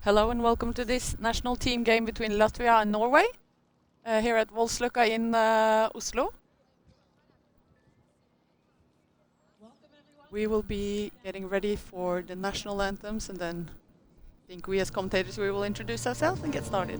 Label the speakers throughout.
Speaker 1: Hello and welcome to this national team game between Latvia and Norway here at Voldsløkka in Oslo. We will be getting ready for the national anthems, and then I think we as commentators we will introduce ourselves and get started.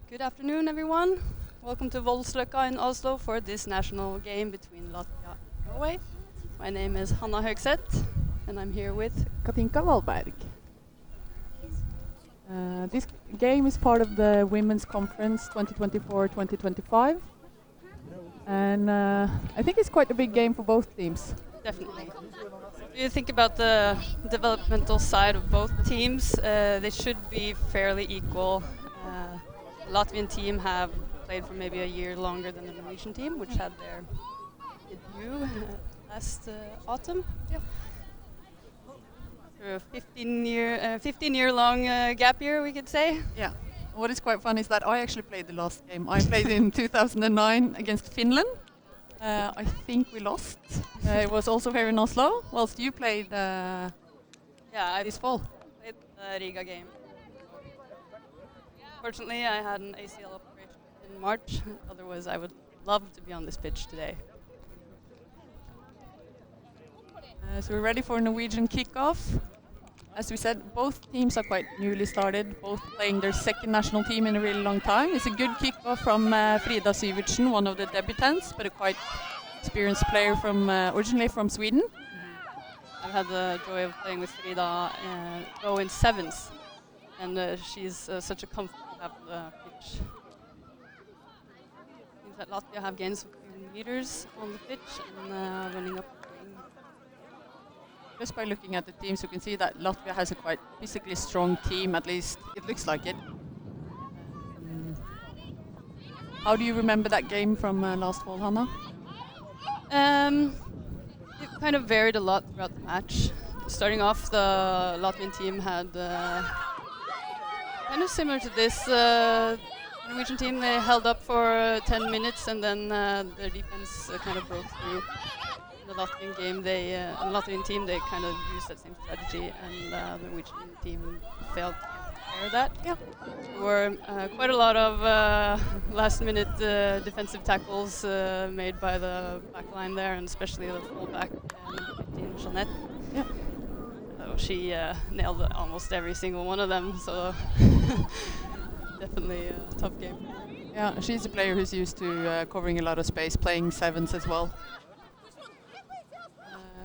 Speaker 2: Good afternoon, everyone. Welcome to Voldsløkka in Oslo for this national game between Latvia and Norway. My name is Hanna Høgseth, and I'm here with
Speaker 1: Katinka Wahlberg. This game is part of the Women's Conference 2024-2025, and I think it's quite a big game for both teams.
Speaker 2: Definitely. If you think about the developmental side of both teams, they should be fairly equal. The Latvian team have played for maybe a year longer than the Norwegian team, which had their debut last autumn.
Speaker 1: Yeah.
Speaker 2: Through a 15-year long gap year, we could say.
Speaker 1: Yeah. What is quite fun is that I actually played the last game. I played in 2009 against Finland. I think we lost. It was also here in Oslo, whilst you played this fall.
Speaker 2: Played the Riga game. Fortunately, I had an ACL operation in March. Otherwise, I would love to be on this pitch today.
Speaker 1: So we're ready for a Norwegian kickoff. As we said, both teams are quite newly started, both playing their second national team in a really long time. It's a good kickoff from Frida Syvertsen, one of the debutants, but a quite experienced player from originally from Sweden.
Speaker 2: I've had the joy of playing with Frida go in sevens, and she's such a comfort to have on the pitch. Means that Latvia have gains of 2 meters on the pitch and running up the wing.
Speaker 1: Just by looking at the teams, you can see that Latvia has a quite physically strong team, at least it looks like it. How do you remember that game from last fall, Hanna?
Speaker 2: It kind of varied a lot throughout the match. Starting off, the Latvian team had kind of similar to this Norwegian team. They held up for 10 minutes and then their defense kind of broke through. The Latvian game, the Latvian team, they kind of used that same strategy, and the Norwegian team failed to pair that.
Speaker 1: Yeah.
Speaker 2: There were quite a lot of last-minute defensive tackles made by the back line there, and especially the fullback, Jeanette.
Speaker 1: Yeah.
Speaker 2: She nailed almost every single one of them, so definitely a tough game.
Speaker 1: Yeah, she's a player who's used to covering a lot of space, playing sevens as well.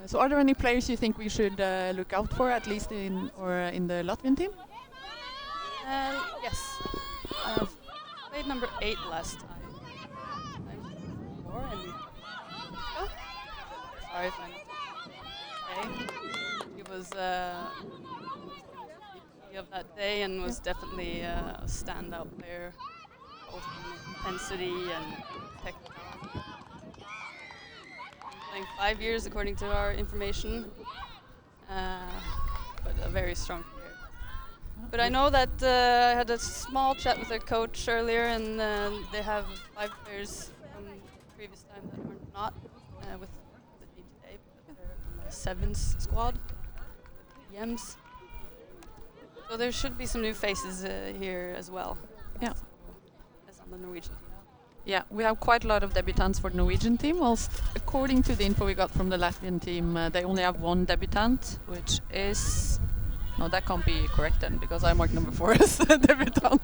Speaker 1: So are there any players you think we should look out for, at least in the Latvian team?
Speaker 2: Yes. Played number 8 last time. 94 and sorry if I'm okay. He was MVP of that day and was definitely a standout player, both in intensity and technical. Playing 5 years according to our information, but a very strong player. But I know that I had a small chat with their coach earlier, and they have 5 players from the previous time that are not with the team today, but they're from the sevens squad, Yems. So there should be some new faces here as well.
Speaker 1: Yeah.
Speaker 2: As on the Norwegian team.
Speaker 1: Yeah, we have quite a lot of debutants for the Norwegian team, whilst according to the info we got from the Latvian team, they only have 1 debutant, which is... No, that can't be correct then, because I marked number 4 as a debutant.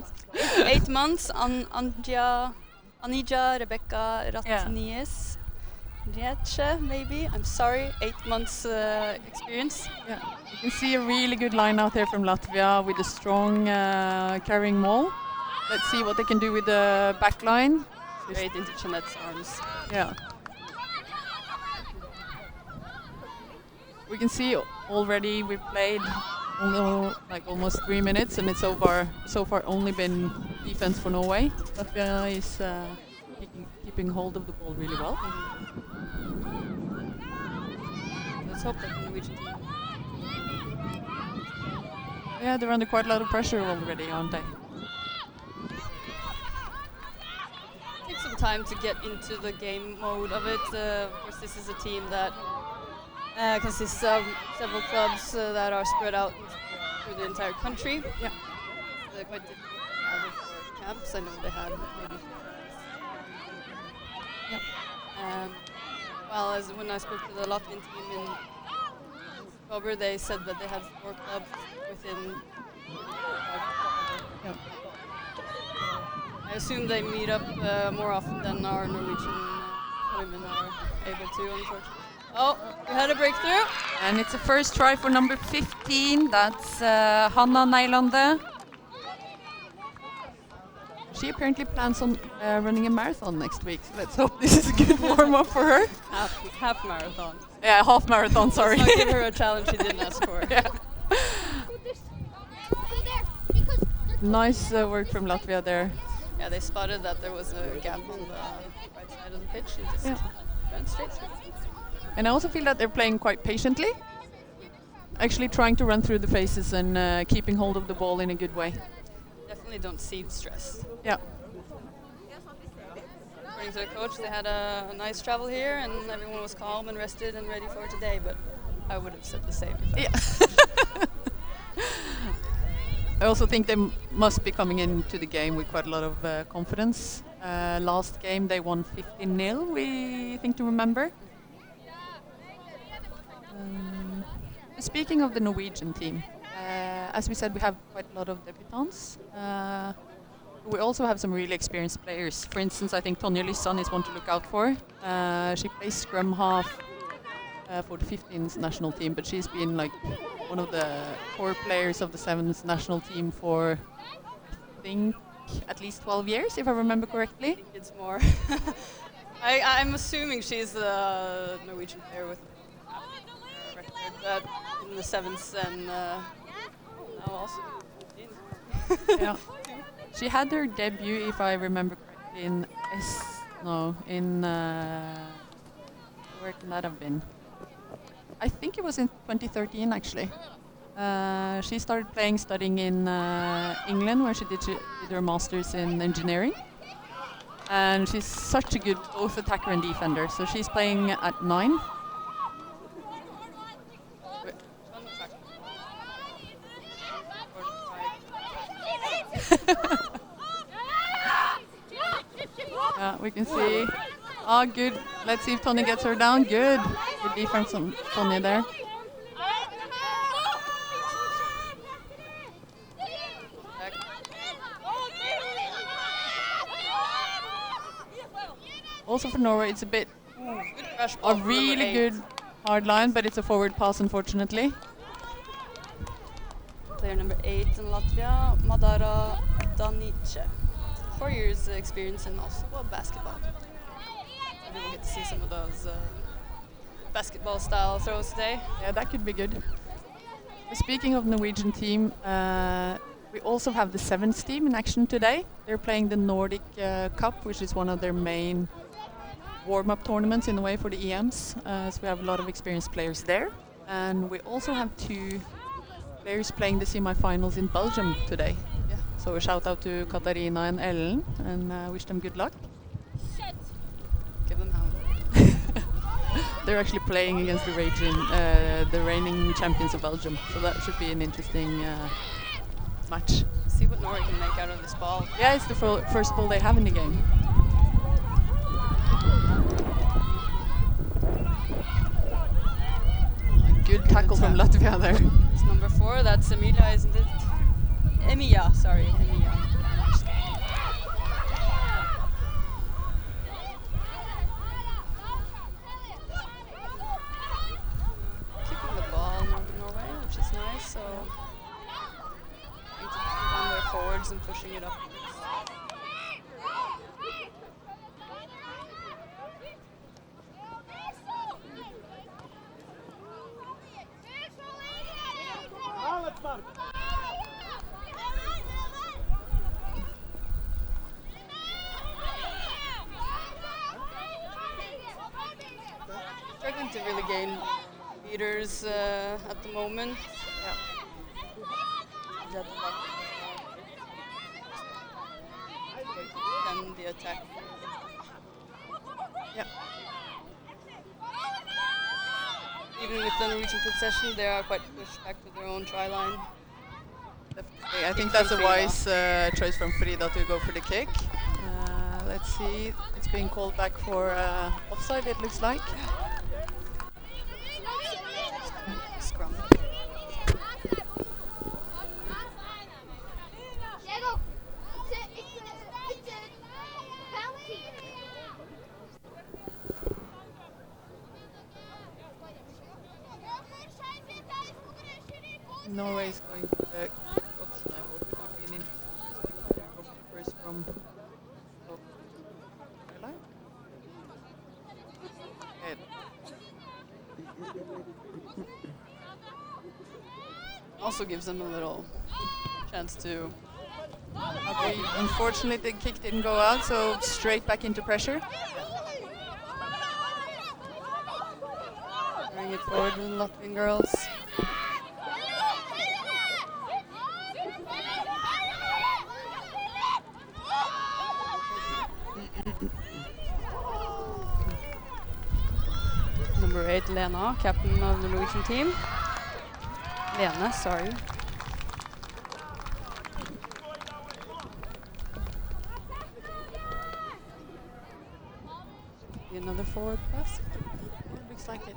Speaker 2: 8 months on Anija Rebecca Ratnies. Rietche, maybe. I'm sorry, 8 months experience.
Speaker 1: Yeah, you can see a really good line out there from Latvia with a strong carrying maul. Let's see what they can do with the back line.
Speaker 2: Straight into Jeanette's arms.
Speaker 1: Yeah. We can see already we've played almost 3 minutes, and it's so far only been defense for Norway. Latvia is keeping hold of the ball really well.
Speaker 2: Let's hope that the Norwegian team.
Speaker 1: Yeah, they're under quite a lot of pressure already, aren't they?
Speaker 2: Take some time to get into the game mode of it. Of course, this is a team that consists of several clubs that are spread out through the entire country.
Speaker 1: Yeah.
Speaker 2: They're quite difficult to gather for camps. I know they had maybe 4 camps.
Speaker 1: Yeah.
Speaker 2: Well, as when I spoke to the Latvian team in October, they said that they had 4 clubs within.
Speaker 1: Yeah.
Speaker 2: I assume they meet up more often than our Norwegian women are able to, unfortunately. Oh, we had a breakthrough.
Speaker 1: And it's a first try for number 15. That's Hanna Neilande. She apparently plans on running a marathon next week, so let's hope this is a good warm-up for her.
Speaker 2: Half marathon.
Speaker 1: Yeah, half marathon, sorry.
Speaker 2: Let's not give her a challenge she didn't ask for.
Speaker 1: Yeah. Nice work from Latvia there.
Speaker 2: Yeah, they spotted that there was a gap on the right side of the pitch and just ran straight through.
Speaker 1: And I also feel that they're playing quite patiently, actually trying to run through the faces and keeping hold of the ball in a good way.
Speaker 2: Definitely don't seem stressed.
Speaker 1: Yeah.
Speaker 2: According to the coach, they had a nice travel here and everyone was calm and rested and ready for today, but I would have said the same.
Speaker 1: I also think they must be coming into the game with quite a lot of confidence. Last game they won 15-0, we think to remember. Speaking of the Norwegian team, as we said, we have quite a lot of debutants. We also have some really experienced players. For instance, I think Tonje Lysand is one to look out for. She plays scrum half for the 15s national team, but she's been like one of the core players of the 7s national team for, I think, at least 12 years, if I remember correctly.
Speaker 2: I think it's more. I'm assuming she's the Norwegian player with record that in the sevens and now also.
Speaker 1: Yeah. She had her debut, if I remember correctly, where can that have been? I think it was in 2013 actually. She started studying in England, where she did her masters in engineering. And she's such a good both attacker and defender. So she's playing at 9. Yeah, we can see. Oh, good. Let's see if Tony gets her down. Good. Good defense from Tony there. Also for Norway, it's a bit a really good hard line, but it's a forward pass, unfortunately.
Speaker 2: Player number 8 in Latvia, Madara Danice. 4 years experience in also basketball. Maybe we'll get to see some of those basketball style throws today.
Speaker 1: Yeah, that could be good. Speaking of Norwegian team, we also have the sevens team in action today. They're playing the Nordic Cup, which is one of their main warm-up tournaments in a way for the EMs. So we have a lot of experienced players there. And we also have 2 players playing the semi-finals in Belgium today.
Speaker 2: Yeah.
Speaker 1: So a shout out to Katarina and Ellen and wish them good luck.
Speaker 2: Give them hell.
Speaker 1: They're actually playing against the reigning champions of Belgium. So that should be an interesting match.
Speaker 2: See what Norway can make out of this ball.
Speaker 1: Yeah, it's the first ball they have in the game. Good tackle from Latvia there.
Speaker 2: It's number 4, that's Emilia, isn't it? Emilia, sorry, Emilia. Keeping the ball, Norway, which is nice, so on their forwards and pushing it up. Struggling to really gain leaders at the moment. Yeah. And the attack.
Speaker 1: Yeah.
Speaker 2: Even with the Norwegian possession, they are quite pushed back to their own try line.
Speaker 1: Definitely. I think that's a wise choice from Frida to go for the kick. Let's see. It's being called back for offside, it looks like.
Speaker 2: Scrum.
Speaker 1: Norway is going for the kick-off now. First from line.
Speaker 2: Also gives them a little chance to.
Speaker 1: Okay, unfortunately, the kick didn't go out, so straight back into pressure.
Speaker 2: Bring it forward with the Latvian girls. Number 8, Lena, captain of the Norwegian team. Lena, sorry. Another forward pass.
Speaker 1: Looks like it.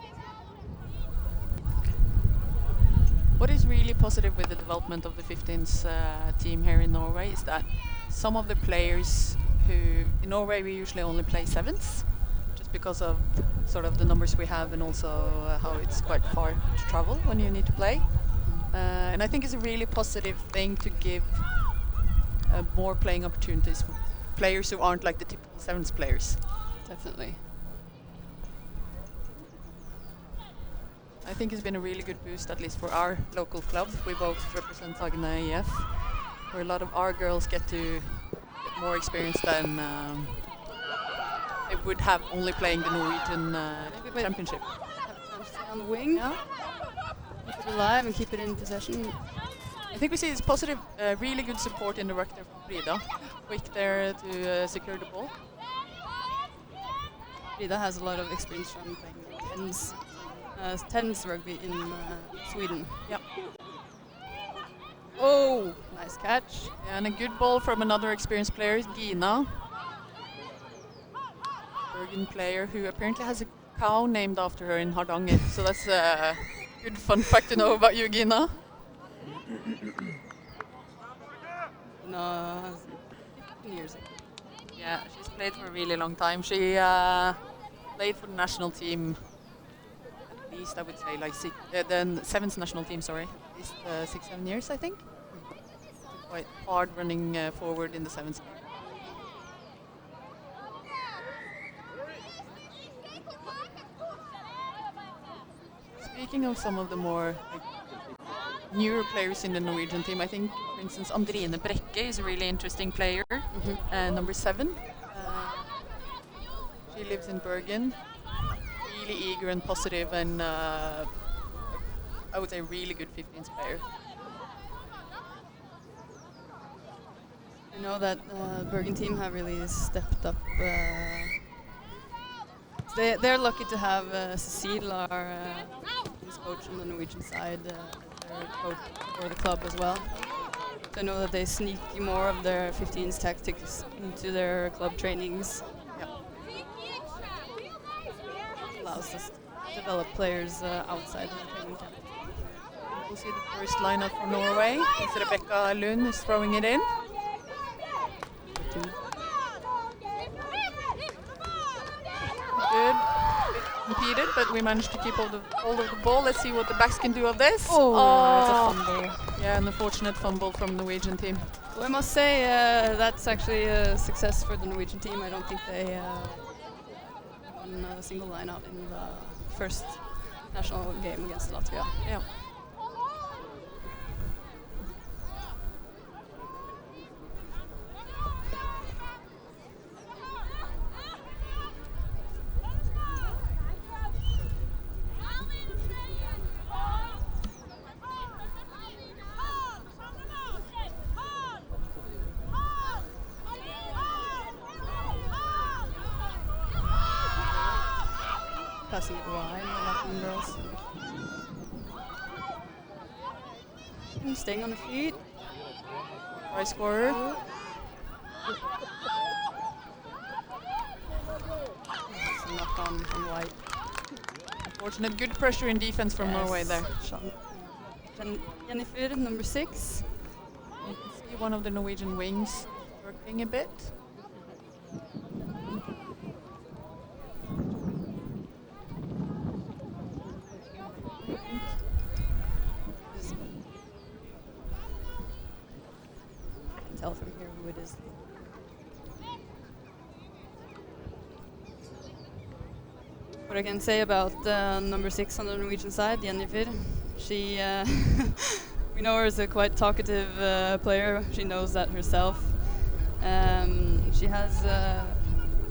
Speaker 1: What is really positive with the development of the 15s team here in Norway is that some of the players who, in Norway we usually only play 7s, just because of sort of the numbers we have and also how it's quite far to travel when you need to play. And I think it's a really positive thing to give more playing opportunities for players who aren't like the typical 7s players.
Speaker 2: Definitely.
Speaker 1: I think it's been a really good boost, at least for our local club. We both represent Sagna EF, where a lot of our girls get to get more experience than they would have only playing the Norwegian championship.
Speaker 2: Have a chance to stay on the wing.
Speaker 1: Yeah.
Speaker 2: Keep it alive and keep it in possession.
Speaker 1: I think we see it's positive, really good support in the ruck there from Frida. Quick there to secure the ball.
Speaker 2: Frida has a lot of experience from playing tens rugby in Sweden.
Speaker 1: Yep.
Speaker 2: Oh, nice catch.
Speaker 1: Yeah, and a good ball from another experienced player, Gina. Bergen player who apparently has a cow named after her in Hardanger. So that's a good fun fact to know about you, Gina.
Speaker 2: No, 15 years ago.
Speaker 1: Yeah, she's played for a really long time. She played for the national team, at least I would say, like the seventh national team, sorry, at least 6-7 years, I think. Quite hard running forward in the sevens. Speaking of some of the more newer players in the Norwegian team, I think, for instance, Andrine Brekke is a really interesting player, number 7. She lives in Bergen, really eager and positive, and I would say really good 15s player.
Speaker 2: I know that Bergen team have really stepped up. They're lucky to have Cecile, our coach on the Norwegian side, their coach for the club as well. So I know that they sneak more of their 15s tactics into their club trainings.
Speaker 1: Yep.
Speaker 2: Allows us to develop players outside of the training camp.
Speaker 1: We'll see the first lineup for Norway. It's Rebecca Lund is throwing it in. Good. Competed, but we managed to keep hold of the ball. Let's see what the backs can do of this.
Speaker 2: Oh, it's a fumble.
Speaker 1: Yeah, an unfortunate fumble from the Norwegian team.
Speaker 2: Well, I must say that's actually a success for the Norwegian team. I don't think they won a single line-out in the first national game against Latvia.
Speaker 1: Yeah.
Speaker 2: Passing it wide, Latvian girls. And staying on the feet.
Speaker 1: Try scorer.
Speaker 2: It's a knock on White.
Speaker 1: Unfortunate. Good pressure in defense from Norway there.
Speaker 2: Jennifer, number 6.
Speaker 1: You can see one of the Norwegian wings working a bit.
Speaker 2: Tell from here who it is. What I can say about number 6 on the Norwegian side, Jennifer, she we know her as a quite talkative player. She knows that herself. She has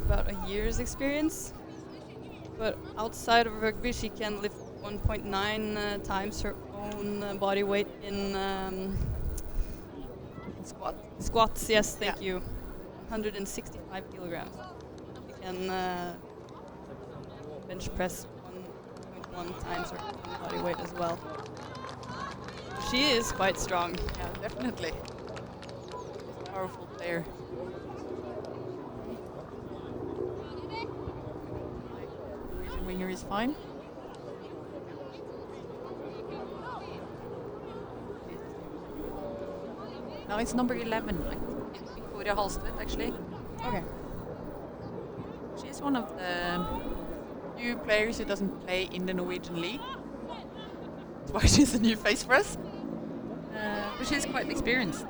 Speaker 2: about a year's experience, but outside of rugby, she can lift 1.9 times her own body weight in squats. Yes, thank you. 165 kilograms. You can bench press 1.1 times her own body weight as well. She is quite strong.
Speaker 1: Yeah, definitely. She's a powerful player. Norwegian winger is fine. Now it's number 11, Victoria Halstead, actually.
Speaker 2: Okay.
Speaker 1: She's one of the few players who doesn't play in the Norwegian league. That's why she's a new face for us. But she's quite experienced.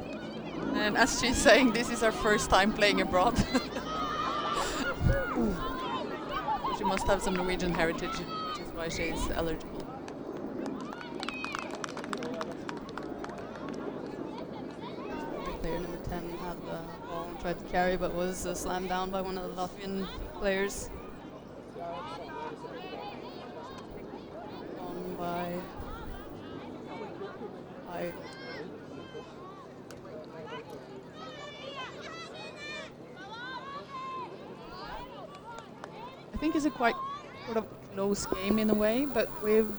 Speaker 1: And as she's saying, this is her first time playing abroad. She must have some Norwegian heritage, which is why she's eligible.
Speaker 2: 10 had the ball and tried to carry, but was slammed down by one of the Latvian players. On by I.
Speaker 1: I think it's a quite sort of close game in a way, but we've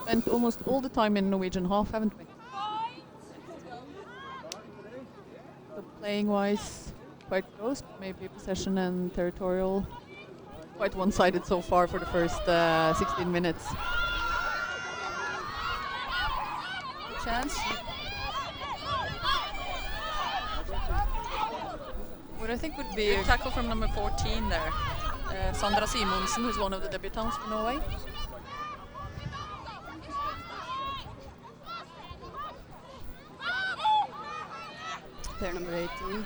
Speaker 1: spent almost all the time in Norwegian half, haven't we? So playing-wise, quite close. Maybe possession and territorial, quite one-sided so far for the first 16 minutes.
Speaker 2: Chance. What I think would be
Speaker 1: a tackle from number 14 there. Sandra Simonsen, who's one of the debutants for Norway.
Speaker 2: Player number 18.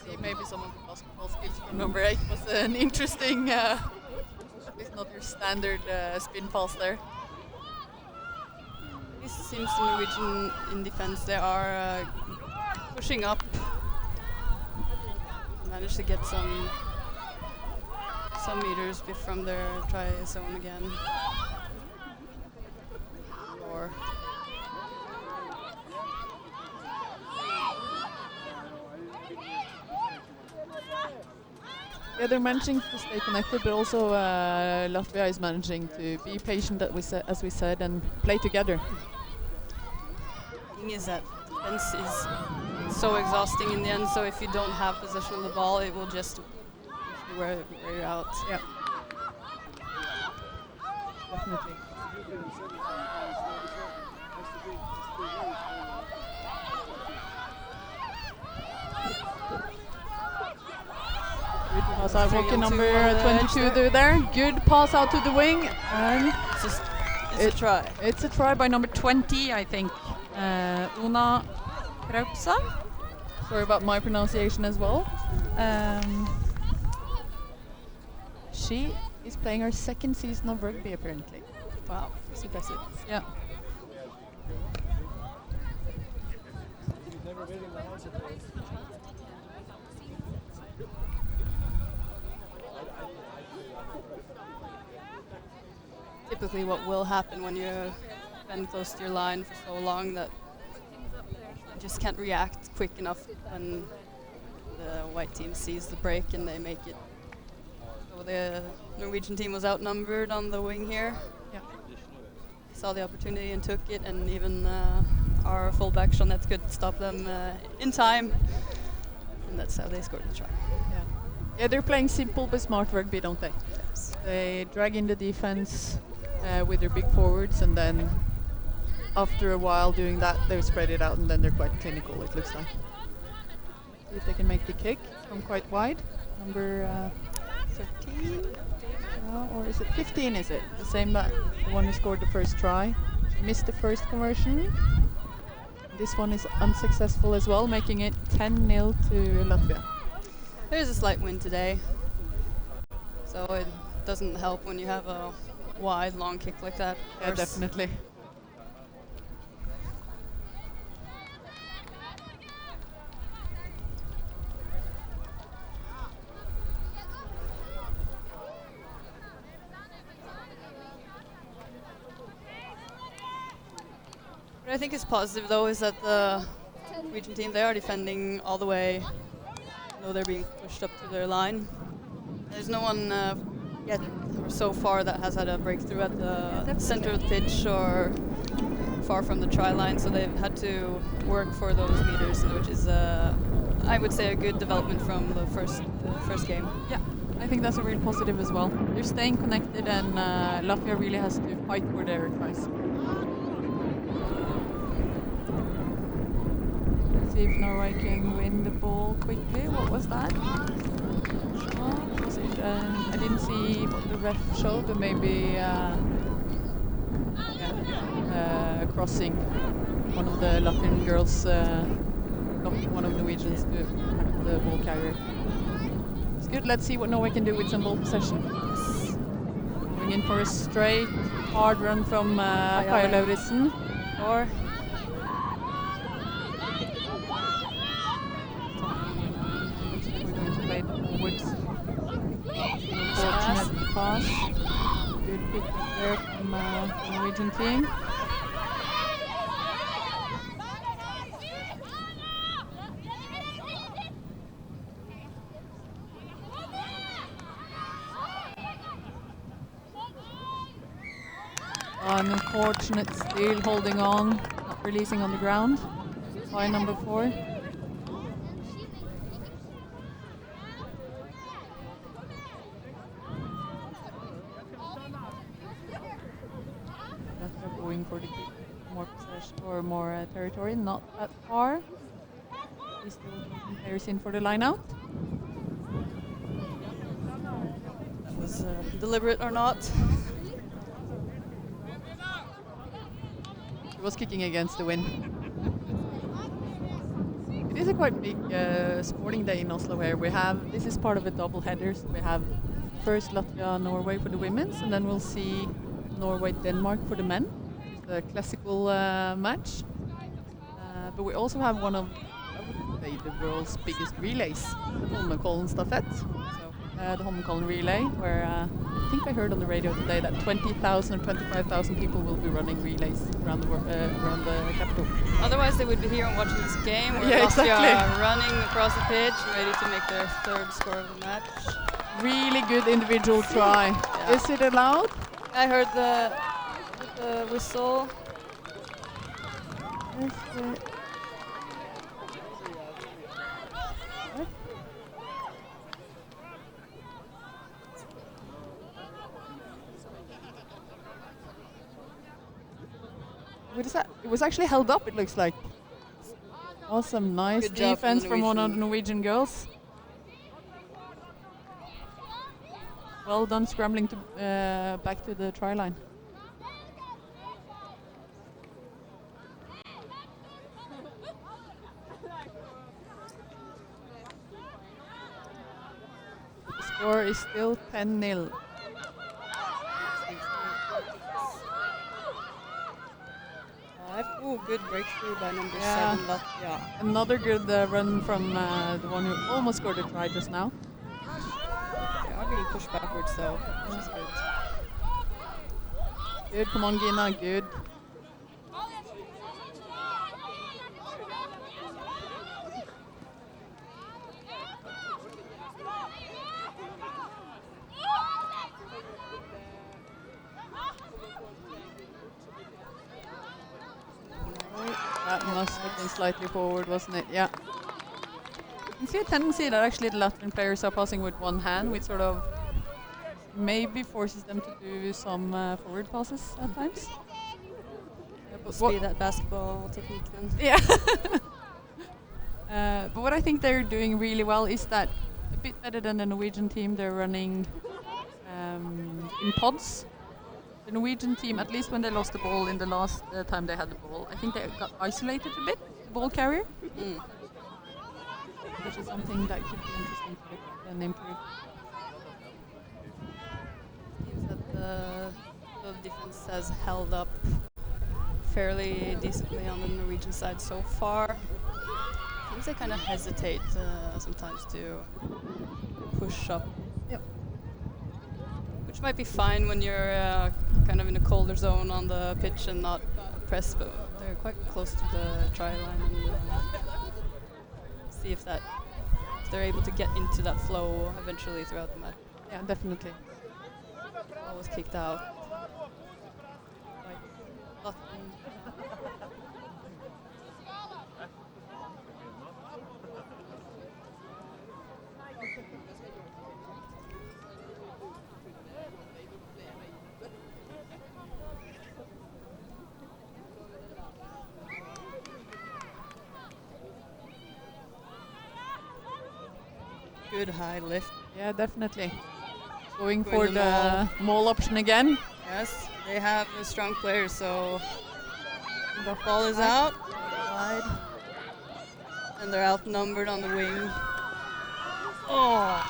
Speaker 1: See, maybe some of the basketball skills from number 8 was an interesting, at least not your standard spin pass there.
Speaker 2: This seems the Norwegian in defense. They are pushing up. Managed to get some meters from their try zone again. Or
Speaker 1: yeah, they're managing to stay connected, but also Latvia is managing to be patient, as we said, and play together.
Speaker 2: The thing is that defense is so exhausting in the end, so if you don't have possession of the ball, it will just wear you out.
Speaker 1: Yeah. Definitely. Good pass out, walking number 22 there. Good pass out to the wing, and
Speaker 2: it's a try.
Speaker 1: It's a try by number 20, I think. Una Kraupsa. Sorry about my pronunciation as well. She is playing her second season of rugby, apparently.
Speaker 2: Wow, that's impressive.
Speaker 1: Yeah.
Speaker 2: Typically what will happen when you bend close to your line for so long that you just can't react quick enough when the white team sees the break and they make it. So the Norwegian team was outnumbered on the wing here.
Speaker 1: Yeah.
Speaker 2: Saw the opportunity and took it, and even our fullback Jeanette could stop them in time, and that's how they scored the try.
Speaker 1: Yeah. Yeah, they're playing simple but smart rugby, don't they?
Speaker 2: Yes.
Speaker 1: They drag in the defense with their big forwards, and then after a while doing that, they spread it out, and then they're quite clinical, it looks like. See if they can make the kick from quite wide. Number 13? Or is it 15, is it? The same that the one who scored the first try. Missed the first conversion. This one is unsuccessful as well, making it 10-0 to Latvia.
Speaker 2: There's a slight wind today, so it doesn't help when you have a wide, long kick like that.
Speaker 1: Yeah, definitely.
Speaker 2: What I think is positive, though, is that the Norwegian team, they are defending all the way, though they're being pushed up to their line. There's no one yet, or so far, that has had a breakthrough at the center of the pitch or far from the try line, so they've had to work for those meters, which is, I would say, a good development from the first game.
Speaker 1: Yeah, I think that's a real positive as well. They're staying connected, and Latvia really has to fight for their tries. See if Norway can win the ball quickly. What was that? Was it, I didn't see what the ref showed, but maybe crossing. One of the Latvian girls blocked one of the Norwegians to tackle the ball carrier. That's good. Let's see what Norway can do with some ball possession. Going in for a straight, hard run from Kaja Lauritzen.
Speaker 2: Or
Speaker 1: looks like we're going to play it forwards. Unfortunate pass. Good pick up there from the Norwegian team. Unfortunate, still holding on, not releasing on the ground. By number 4. Latvia going for the more possession or more territory, not that far. He's still getting players in for the line out.
Speaker 2: that was deliberate or not.
Speaker 1: He was kicking against the wind. It is a quite big sporting day in Oslo here. This is part of a double header, so we have first Latvia Norway for the women's, and then we'll see Norway Denmark for the men. It's a classical match. But we also have one of, I would say, the world's biggest relays, the Holmenkollen Stafett. The Holmenkollen relay, where I think I heard on the radio today that 20,000 or 25,000 people will be running relays around the capital.
Speaker 2: Otherwise, they would be here and watching this game. Where
Speaker 1: Yeah,
Speaker 2: Latvia
Speaker 1: exactly.
Speaker 2: are running across the pitch, ready to make their third score of the match.
Speaker 1: Really good individual try.
Speaker 2: Yeah.
Speaker 1: Is it allowed?
Speaker 2: I heard the whistle.
Speaker 1: Is it? What? What is that? It was actually held up, it looks like. Awesome, nice
Speaker 2: Good job
Speaker 1: defense
Speaker 2: from
Speaker 1: from one of the
Speaker 2: Norwegian.
Speaker 1: Norwegian girls. Well done scrambling to back to the try line. The score is still 10-0.
Speaker 2: Oh, good breakthrough by number
Speaker 1: Yeah.
Speaker 2: 7, Latvia.
Speaker 1: Another good run from the one who almost scored a try just now.
Speaker 2: They are being pushed backwards though, which is good.
Speaker 1: Good, come on Gina, good. That must have been slightly forward, wasn't it? Yeah. You can see a tendency that actually the Latvian players are passing with one hand, which sort of maybe forces them to do some forward passes at times.
Speaker 2: Must be that basketball technique then.
Speaker 1: Yeah. But what I think they're doing really well is that a bit better than the Norwegian team, they're running in pods. The Norwegian team, at least when they lost the ball in the last time they had the ball, I think they got isolated a bit, the ball carrier. Which is something that could be interesting to look at and improve.
Speaker 2: Seems that the defense has held up fairly decently on the Norwegian side so far. Seems they kind of hesitate sometimes to push up.
Speaker 1: Yep.
Speaker 2: Which might be fine when you're kind of in a colder zone on the pitch and not press, but they're quite close to the try line. And, see if they're able to get into that flow eventually throughout the match.
Speaker 1: Yeah, definitely.
Speaker 2: Ball was kicked out. Good high lift.
Speaker 1: Yeah, definitely. Going
Speaker 2: Going
Speaker 1: for
Speaker 2: the
Speaker 1: the maul option again.
Speaker 2: Yes, they have a strong player, so the ball is out, wide, and they're outnumbered on the wing. Oh,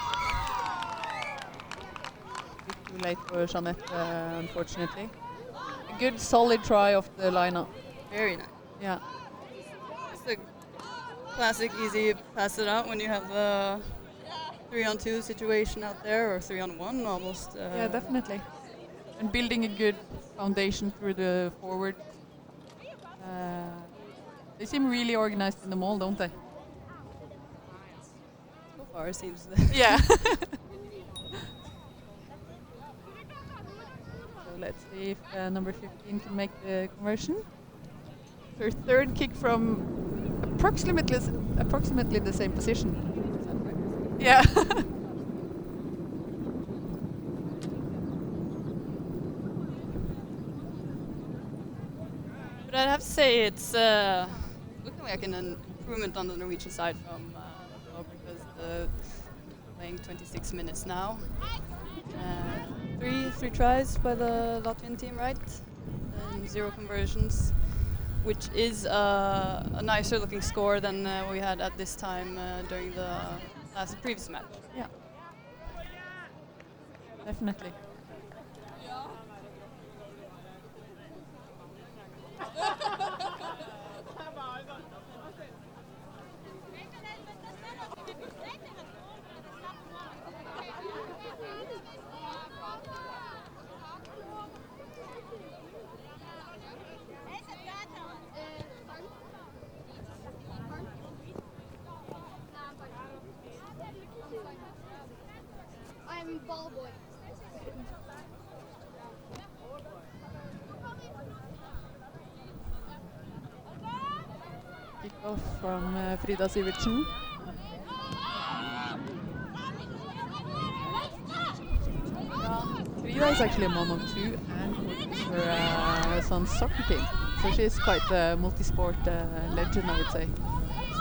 Speaker 1: Too late for Jeanette, unfortunately. A good solid try off the lineup.
Speaker 2: Very nice.
Speaker 1: Yeah.
Speaker 2: It's a classic easy pass it out when you have the 3-on-2 situation out there, or 3-on-1 almost.
Speaker 1: Yeah, definitely. And building a good foundation through the forward. They seem really organized in the mall, don't they?
Speaker 2: So far, it seems.
Speaker 1: Yeah. So let's see if number 15 can make the conversion. Her third kick from approximately the same position. Yeah.
Speaker 2: But I'd have to say it's looking like an improvement on the Norwegian side from because playing 26 minutes now. Three tries by the Latvian team, right? And 0 conversions, which is a nicer looking score than we had at this time during the previous match.
Speaker 1: Yeah. Definitely.
Speaker 3: I'm ball boy.
Speaker 1: Kick off from Frida Sivertsen. Frida is actually a mom of 2 and coaches her son's soccer team. So she's quite a multi-sport legend, I would say.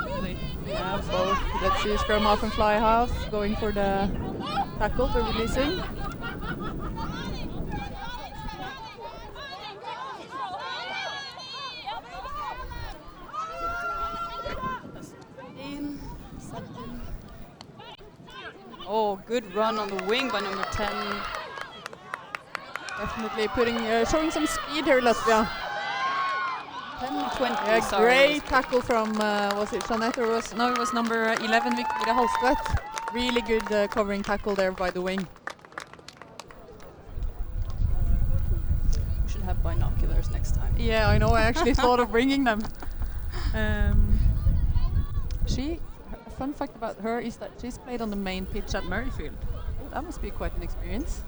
Speaker 2: Really?
Speaker 1: Yeah, both. Let's see, scrum half and fly half, going for the tackle for releasing.
Speaker 2: Oh, good run on the wing by number 10.
Speaker 1: Definitely showing some speed here, Latvia.
Speaker 2: 10-20.
Speaker 1: Yeah,
Speaker 2: sorry.
Speaker 1: great tackle from, was it Jeanette or it was number 11, Victoria Halstvedt. Really good covering tackle there by the wing.
Speaker 2: We should have binoculars next time.
Speaker 1: Yeah, I know, I actually thought of bringing them. A fun fact about her is that she's played on the main pitch at Murrayfield. That must be quite an experience.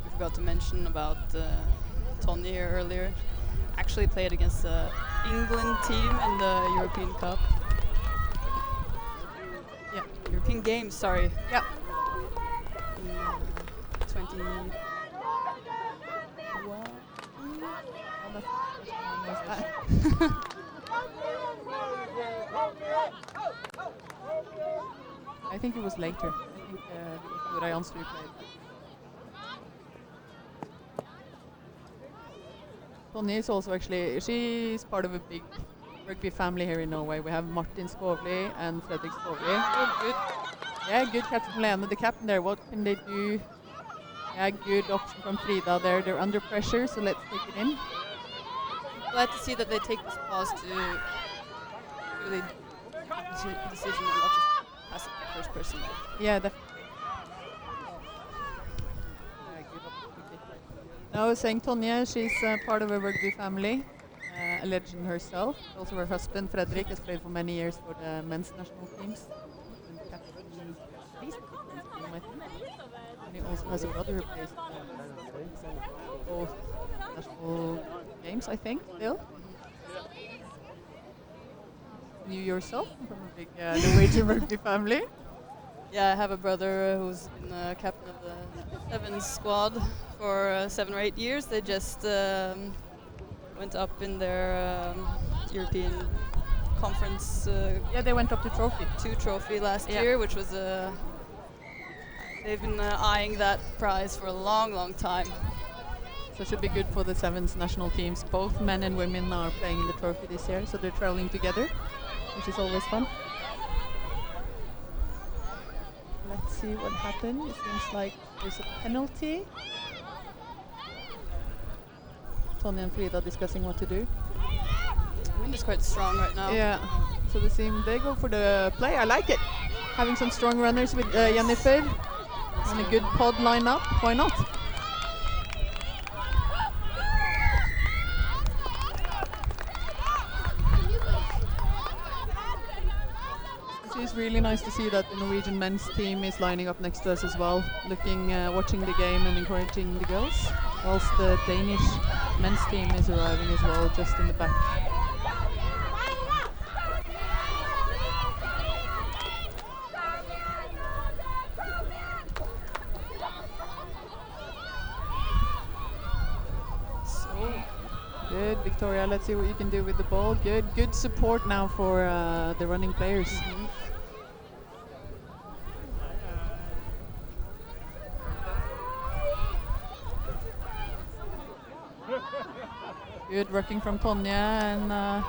Speaker 2: We forgot to mention about Tony here earlier. Actually played against the England team in the European Cup.
Speaker 1: Yeah.
Speaker 2: European Games, sorry.
Speaker 1: Yeah.
Speaker 2: 20.
Speaker 1: I think it was later. I think Victoria Jansrud played. Tonje is also she's part of a big rugby family here in Norway. We have Martin Skovli and Fredrik Skovli.
Speaker 2: Oh, good.
Speaker 1: Yeah, good catch from Lene, the captain there. What can they do? Yeah, good option from Frida there. They're under pressure, so let's take it in.
Speaker 2: Glad to see that they take this pause to really make a decision and not just pass it to first person.
Speaker 1: Yeah, definitely. Now I was saying Tonje, she's part of a rugby family, a legend herself. Also her husband, Fredrik, has played for many years for the men's national teams. And captain, and he also has a brother who plays both national games, I think, still. You yourself from a big Norwegian rugby family?
Speaker 2: Yeah, I have a brother who's been captain of the sevens squad for 7 or 8 years. They just went up in their European conference.
Speaker 1: Yeah, they went up to trophy.
Speaker 2: 2 trophy last year, which was they've been eyeing that prize for a long, long time.
Speaker 1: So it should be good for the sevens national teams. Both men and women are playing in the trophy this year, so they're traveling together, which is always fun. Let's see what happened. It seems like there's a penalty. Tonja and Frida discussing what to do.
Speaker 2: The wind is quite strong right now.
Speaker 1: Yeah, so they go for the play. I like it. Having some strong runners with Jennifer and a good pod lineup. Why not? It's really nice to see that the Norwegian men's team is lining up next to us as well, watching the game and encouraging the girls, whilst the Danish men's team is arriving as well, just in the back. Good, Victoria. Let's see what you can do with the ball. Good support now for the running players. Good working from Tonja and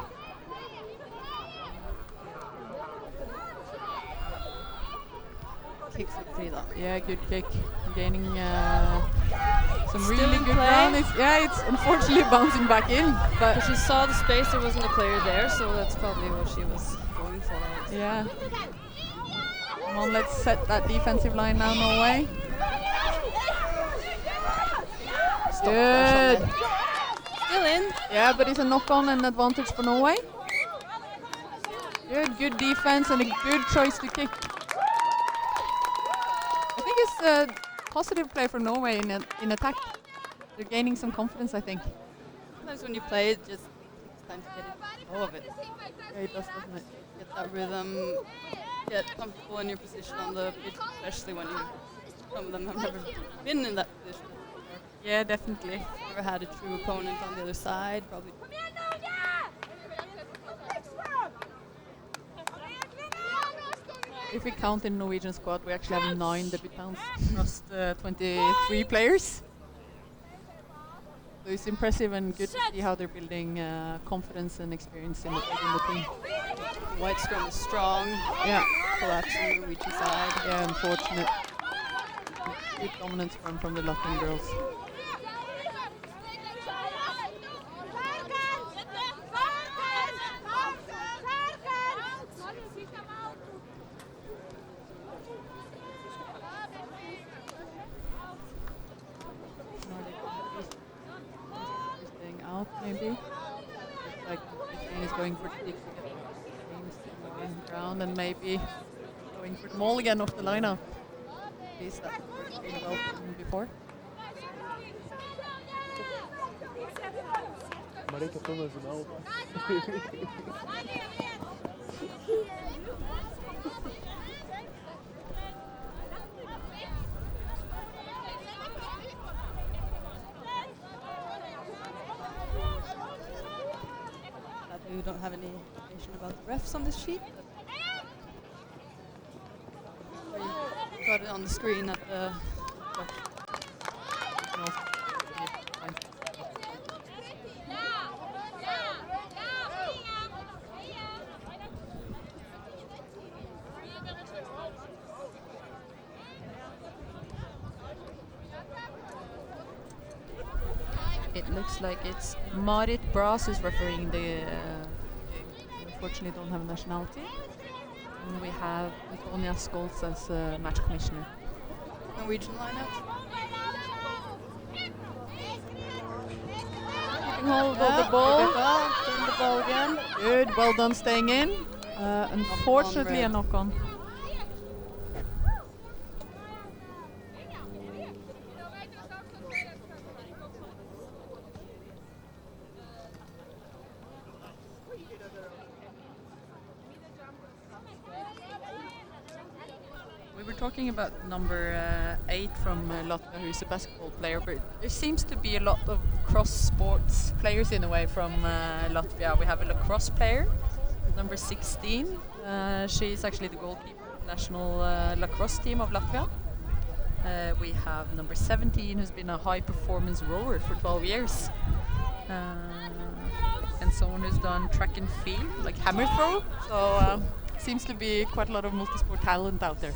Speaker 2: Kick for Frida.
Speaker 1: Yeah, good kick. Gaining some really good ground. It's unfortunately bouncing back in. But
Speaker 2: she saw the space, there wasn't a player there, so that's probably what she was going for.
Speaker 1: Yeah. Come on, let's set that defensive line now, Norway. Good.
Speaker 2: Still in.
Speaker 1: Yeah, but it's a knock-on and advantage for Norway. Good defense and a good choice to kick. I think it's a positive play for Norway in attack. They're gaining some confidence, I think.
Speaker 2: Sometimes when you play, it just takes time to get it all of it.
Speaker 1: Yeah, it does, doesn't it?
Speaker 2: Get that rhythm, get comfortable in your position on the pitch, especially when some of them have never been in that position.
Speaker 1: Yeah, definitely.
Speaker 2: Never had a true opponent on the other side, probably.
Speaker 1: If we count in Norwegian squad, we actually have 9 debutants across the 23 players. So it's impressive and good to see how they're building confidence and experience in the team.
Speaker 2: White scrum is strong.
Speaker 1: Yeah.
Speaker 2: Collapsing the Norwegian side.
Speaker 1: Yeah, unfortunate. Good dominance from the Latvian girls. Maybe. Looks like Christine is going for the kick to get James on the ground and maybe going for the maul again off the lineup. At least that's what we've been well from before.
Speaker 2: We don't have any information about the refs on this sheet. We got it on the screen at the.
Speaker 1: It looks like it's Marit Brass who's refereeing the game. Unfortunately, don't have a nationality. And we have Antonia Scholz as match commissioner.
Speaker 2: Norwegian lineup.
Speaker 1: Keeping hold of the ball.
Speaker 2: Getting the ball again.
Speaker 1: Good, well done staying in. Unfortunately, a knock-on. Talking about number 8 from Latvia, who's a basketball player, but there seems to be a lot of cross-sports players in a way from Latvia. We have a lacrosse player, number 16. She's actually the goalkeeper of the national lacrosse team of Latvia. We have number 17, who's been a high-performance rower for 12 years. And someone who's done track and field, like hammer throw. So seems to be quite a lot of multi-sport talent out there.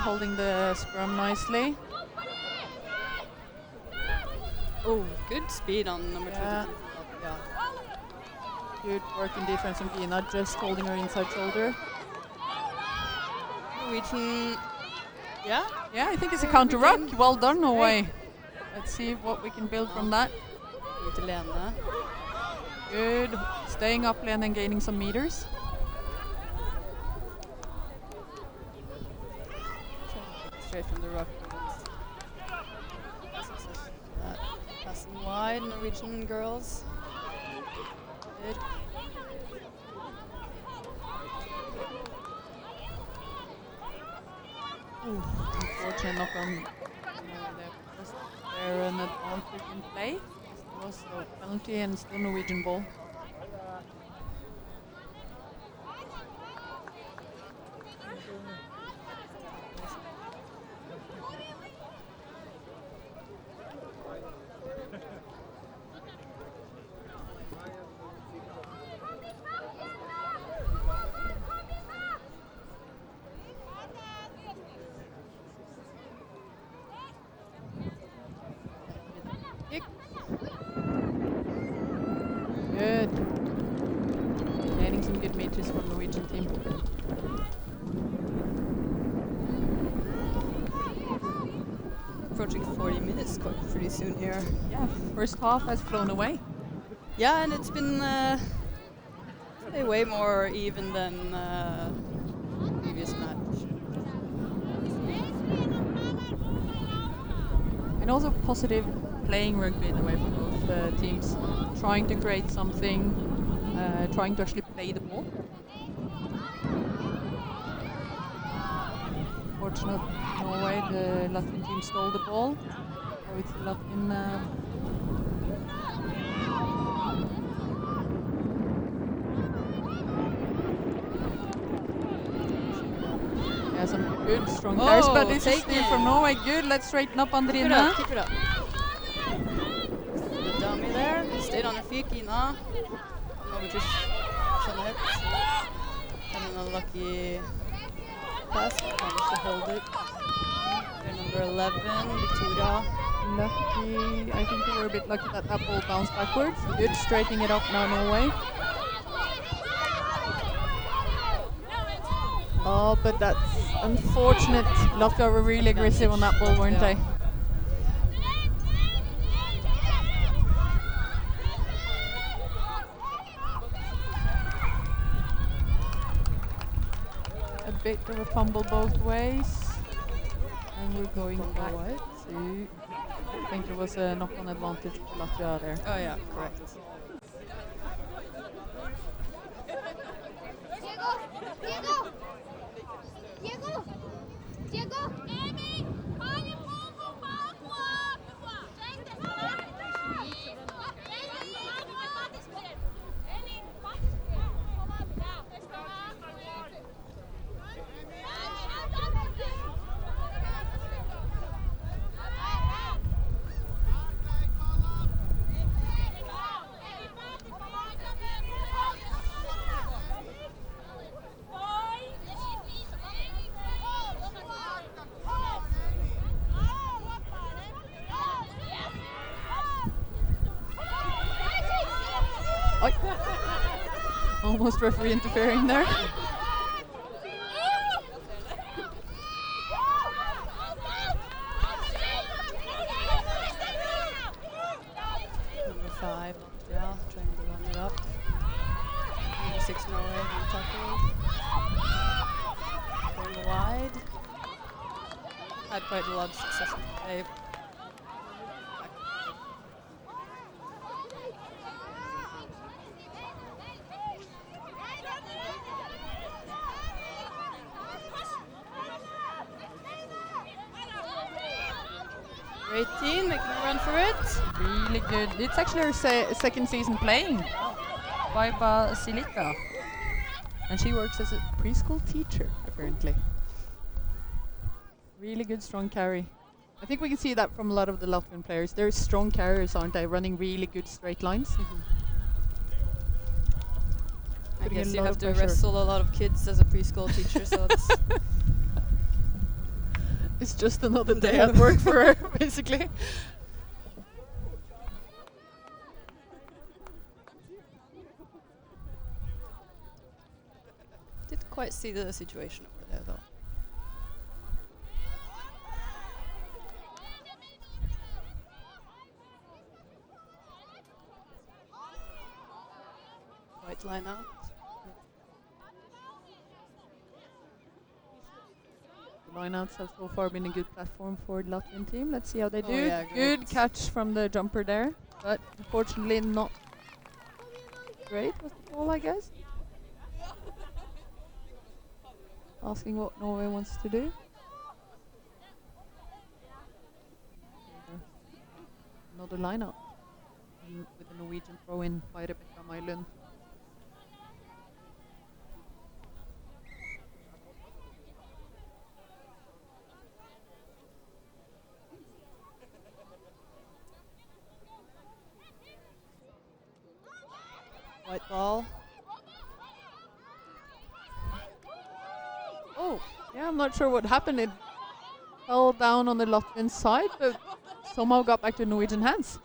Speaker 1: holding the scrum nicely.
Speaker 2: Oh, good speed on number 22. Yeah.
Speaker 1: Good work in defense from Gina, just holding her inside shoulder.
Speaker 2: Norwegian, yeah?
Speaker 1: Yeah, I think it's a counter ruck. Well done, Norway.
Speaker 2: Hey.
Speaker 1: Let's see what we can build from that.
Speaker 2: To Lena.
Speaker 1: Good. Staying up lane and gaining some meters.
Speaker 2: Straight from the ruck. Passing wide, Norwegian girls. Good.
Speaker 1: Unfortunate knock on there an advantage in play. There was a penalty and still Norwegian ball. Good. Gaining some good meters from the Norwegian team.
Speaker 2: Approaching 40 minutes quite pretty soon here.
Speaker 1: Yeah, first half has flown away.
Speaker 2: Yeah, and it's been way more even than previous match.
Speaker 1: And also positive playing rugby in a way for both teams. Trying to create something, trying to actually play the ball. Fortunate Norway, the Latvian team stole the ball. So it's the Latvian. Yeah, some good strong carries, but this is still from Norway. Good, let's straighten up Andrina.
Speaker 2: Keep it up. The dummy there, stayed on her feet, Gina. Over to Jeanette. And an unlucky pass, managed to hold it. Number 11, Victoria.
Speaker 1: Lucky, I think they were a bit lucky that that ball bounced backwards. Good, straightening it up now Norway. Oh, but that's unfortunate. Latvia were really aggressive on that ball, weren't they? A bit of a fumble both ways. And we're going back to... I think there was a knock-on advantage for Latvia there.
Speaker 2: Oh yeah, correct.
Speaker 1: Almost referee interfering there.
Speaker 2: Number 5, yeah, trying to run it up. Number 6, Norway, on tackle. Going wide. Had quite a lot of success with the play. Great team, making a run for it.
Speaker 1: Really good. It's actually her second season playing. Baiba Silika. And she works as a preschool teacher, apparently. Really good, strong carry. I think we can see that from a lot of the Latvian players. They're strong carriers, aren't they? Running really good straight lines.
Speaker 2: I guess you have to wrestle a lot of kids as a preschool teacher, so it's
Speaker 1: It's just another day at work for her, basically.
Speaker 2: Didn't quite see the situation over there though. White line out.
Speaker 1: The lineouts have so far been a good platform for the Latvian team. Let's see how they do.
Speaker 2: Yeah,
Speaker 1: Good catch from the jumper there, but unfortunately not great. Was the ball, I guess? Asking what Norway wants to do. Another lineup with a Norwegian throw in by Rebecca Mylund.
Speaker 2: White ball.
Speaker 1: Oh, yeah, I'm not sure what happened. It fell down on the Latvian side, but somehow got back to Norwegian hands.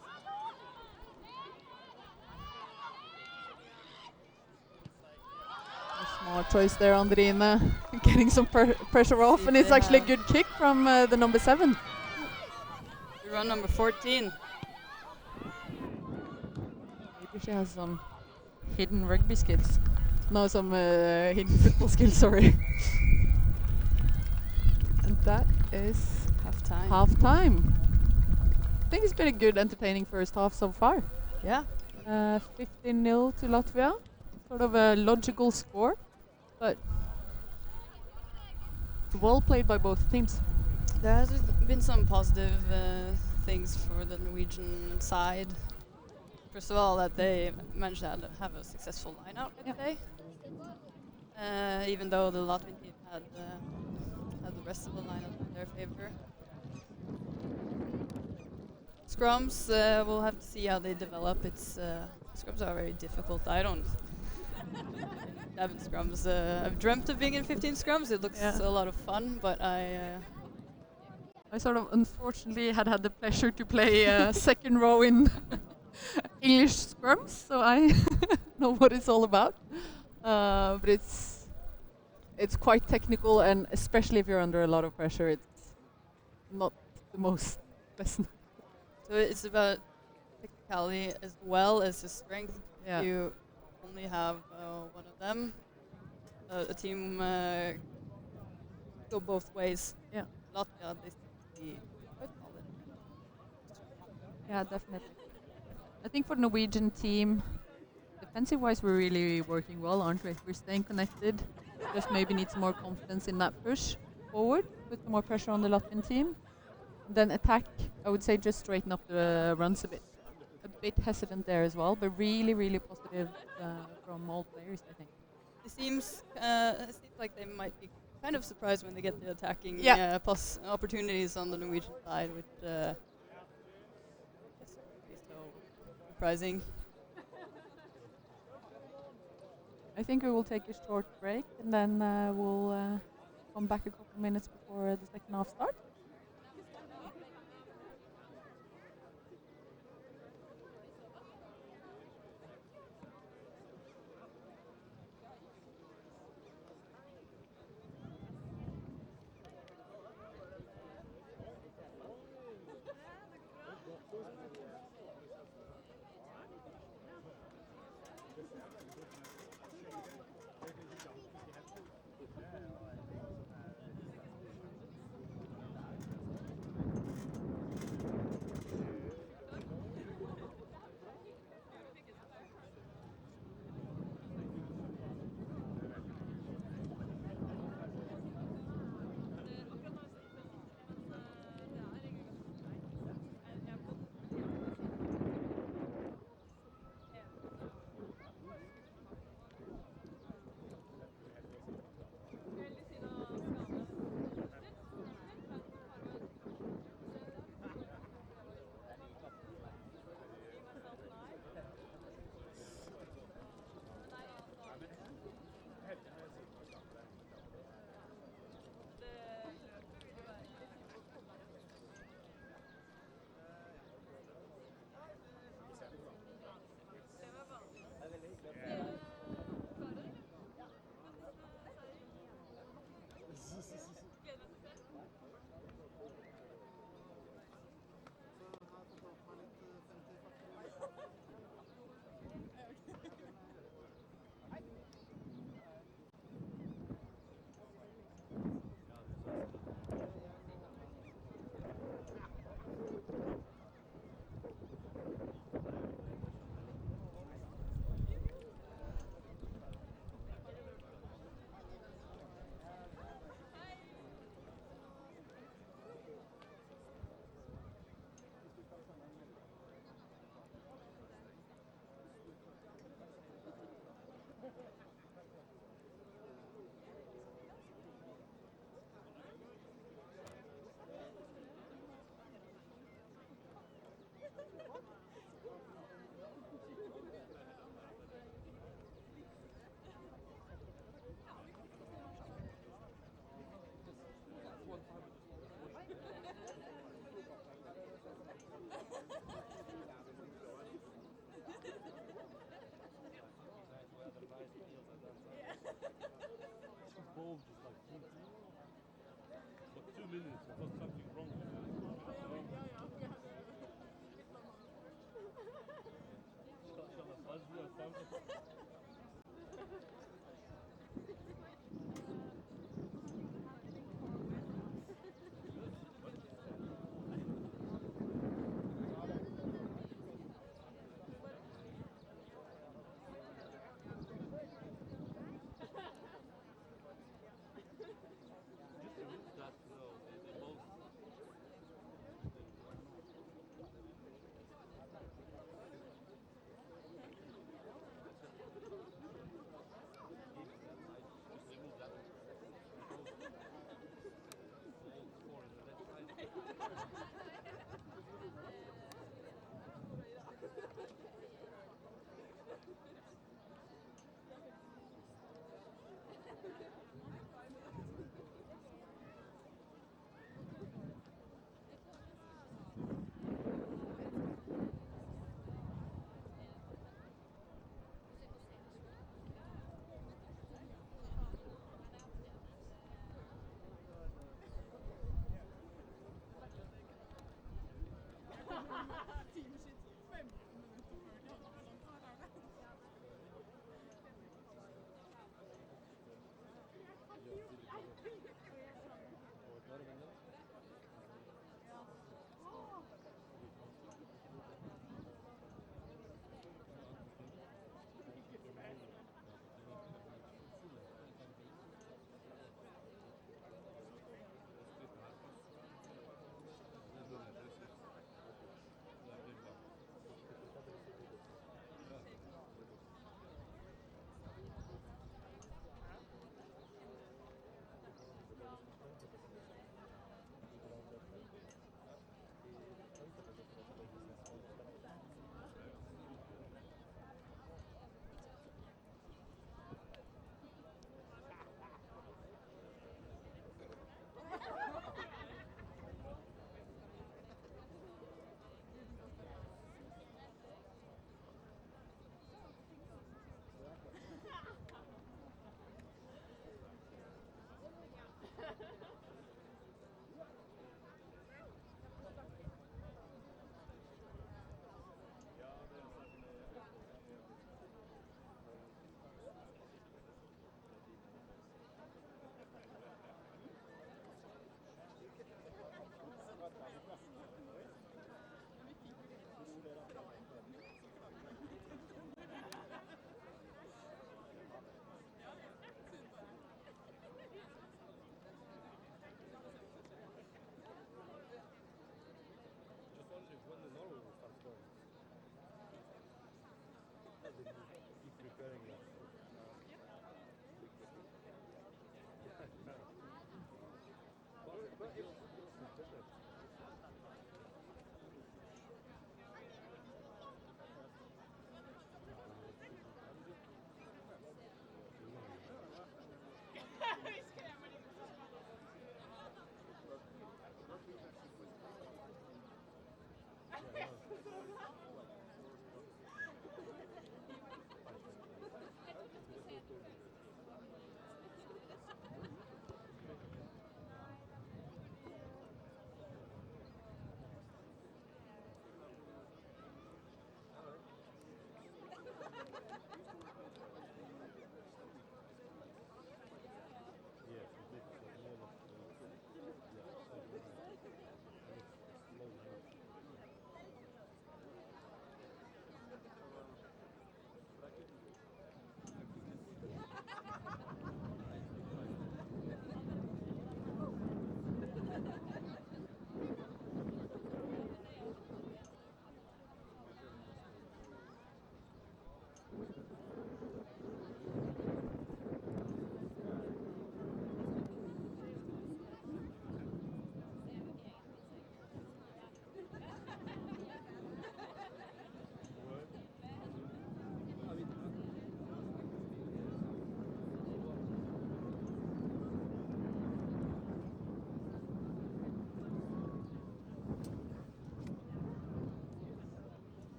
Speaker 1: A smart choice there, Andrine, getting some pressure off, and it's actually a good kick from the number 7.
Speaker 2: Run number 14.
Speaker 1: Maybe she has some hidden rugby skills. No, some hidden football skills, sorry. And that is half time. I think it's been a good, entertaining first half so far.
Speaker 2: Yeah.
Speaker 1: 15-0 to Latvia. Sort of a logical score, but well played by both teams.
Speaker 2: There has been some positive things for the Norwegian side. First of all, that they managed to have a successful line-out today. Even though the Latvian team had the rest of the lineup in their favor. Scrums, we'll have to see how they develop. Scrums are very difficult. I don't 11 scrums. I've dreamt of being in 15 scrums. It looks a lot of fun, but I
Speaker 1: sort of unfortunately had the pleasure to play second row in English scrums, so I know what it's all about. But it's quite technical, and especially if you're under a lot of pressure, it's not the most pleasant.
Speaker 2: So it's about technicality as well as the strength.
Speaker 1: Yeah.
Speaker 2: You only have one of them. A team go both ways.
Speaker 1: Yeah.
Speaker 2: Latvia, they seem to be quite solid.
Speaker 1: Yeah, definitely. I think for the Norwegian team, defensive-wise, we're really working well, aren't we? We're staying connected. Just maybe need some more confidence in that push forward, put some more pressure on the Latvian team. Then attack, I would say, just straighten up the runs a bit. A bit hesitant there as well, but really, really positive from all players, I think.
Speaker 2: It seems like they might be kind of surprised when they get the attacking opportunities on the Norwegian side, which is so surprising.
Speaker 1: I think we will take a short break, and then we'll come back a couple minutes before the second half starts.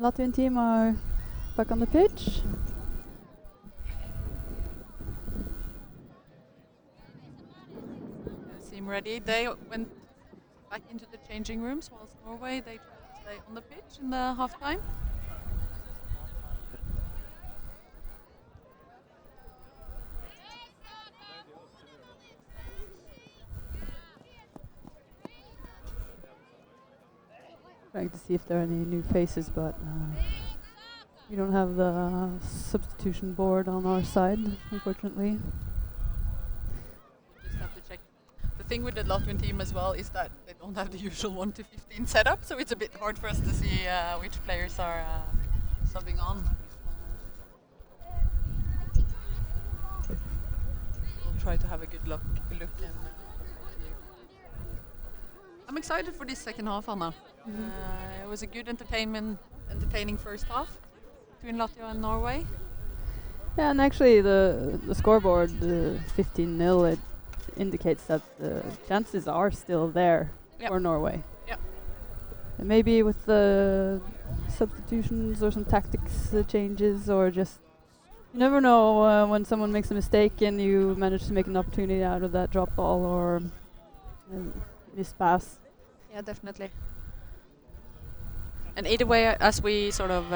Speaker 3: Latvian team are back on the pitch.
Speaker 1: Seem ready. They went back into the changing rooms, whilst Norway they tried to stay on the pitch in the halftime.
Speaker 3: Trying to see if there are any new faces, but we don't have the substitution board on our side, unfortunately.
Speaker 1: Just have to check. The thing with the Latvian team as well is that they don't have the usual 1 to 15 setup, so it's a bit hard for us to see which players are subbing on. We'll try to have a good look and. I'm excited for this second half, Anna. It was a good entertaining first half between Latvia and Norway.
Speaker 3: Yeah, and actually the scoreboard, 15-0, it indicates that the chances are still there for Norway.
Speaker 1: Yep.
Speaker 3: And maybe with the substitutions or some tactics changes, or just you never know when someone makes a mistake and you manage to make an opportunity out of that drop ball or missed pass.
Speaker 1: Yeah, definitely. And either way, as we sort of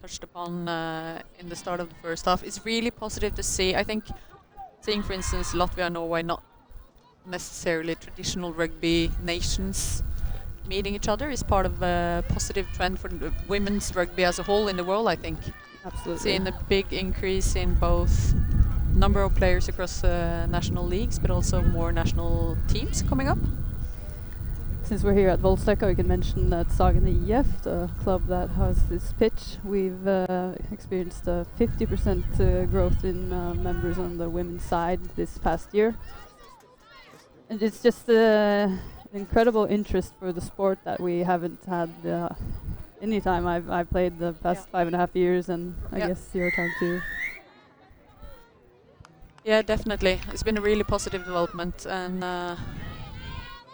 Speaker 1: touched upon in the start of the first half, it's really positive to see. I think seeing, for instance, Latvia and Norway, not necessarily traditional rugby nations, meeting each other is part of a positive trend for women's rugby as a whole in the world, I think.
Speaker 3: Absolutely.
Speaker 1: Seeing a big increase in both number of players across national leagues, but also more national teams coming up.
Speaker 3: Since we're here at Volsteka, we can mention that Sagene IF, the club that has this pitch, we've experienced a 50% growth in members on the women's side this past year. And it's just an incredible interest for the sport that we haven't had any time. I've played the past 5.5 years, and I guess your time too.
Speaker 1: Yeah, definitely. It's been a really positive development, and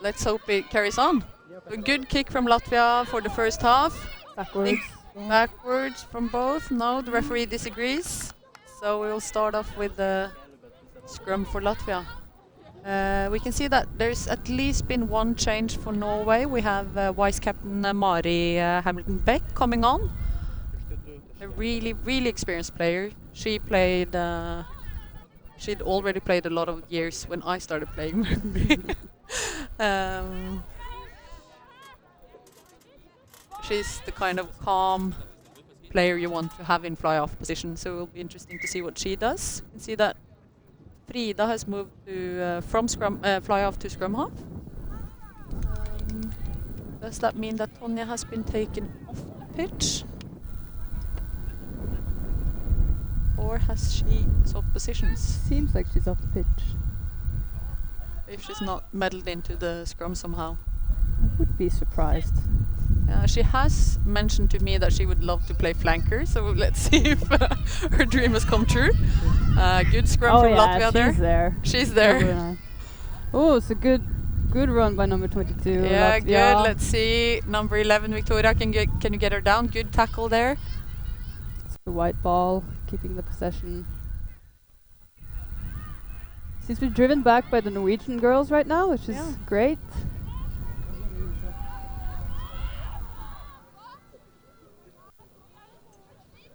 Speaker 1: let's hope it carries on. A good kick from Latvia for the first half.
Speaker 3: Backwards.
Speaker 1: Backwards from both. No, the referee disagrees. So we'll start off with the scrum for Latvia. We can see that there's at least been one change for Norway. We have vice captain Mari Hamilton Beck coming on. A really, really experienced player. She played. She'd already played a lot of years when I started playing rugby. She's the kind of calm player you want to have in fly-off position, so it will be interesting to see what she does. You can see that Frida has moved to from fly-off to scrum half. Does that mean that Tonja has been taken off the pitch? Or has she swapped positions?
Speaker 3: Seems like she's off the pitch.
Speaker 1: If she's not meddled into the scrum somehow.
Speaker 3: I would be surprised.
Speaker 1: She has mentioned to me that she would love to play flanker, so let's see if her dream has come true. Good scrum from Latvia there.
Speaker 3: She's there.
Speaker 1: She's there.
Speaker 3: Oh, it's a good run by number 22.
Speaker 1: Yeah,
Speaker 3: Latvia.
Speaker 1: good. Let's see. Number 11, Victoria, can you get her down? Good tackle there.
Speaker 3: It's the white ball, keeping the possession. Seems to be driven back by the Norwegian girls right now, which is great.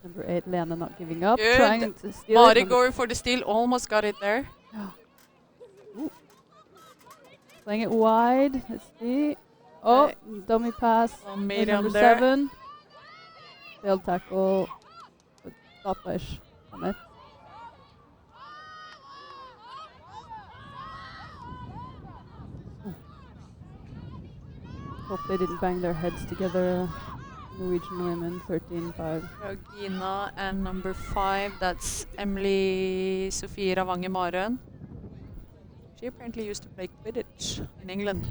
Speaker 3: Number 8, Lena, not giving up.
Speaker 1: Good.
Speaker 3: Trying to steal
Speaker 1: Mari
Speaker 3: it.
Speaker 1: going for the steal, almost got it there.
Speaker 3: Playing it wide. Let's see. Oh, dummy pass. By number 7. Failed tackle. Stoppage on it. Hope they didn't bang their heads together. Norwegian women, 13-5.
Speaker 1: Rogina and number 5, that's Emily Sophie Ravange Marøen. She apparently used to play Quidditch in England.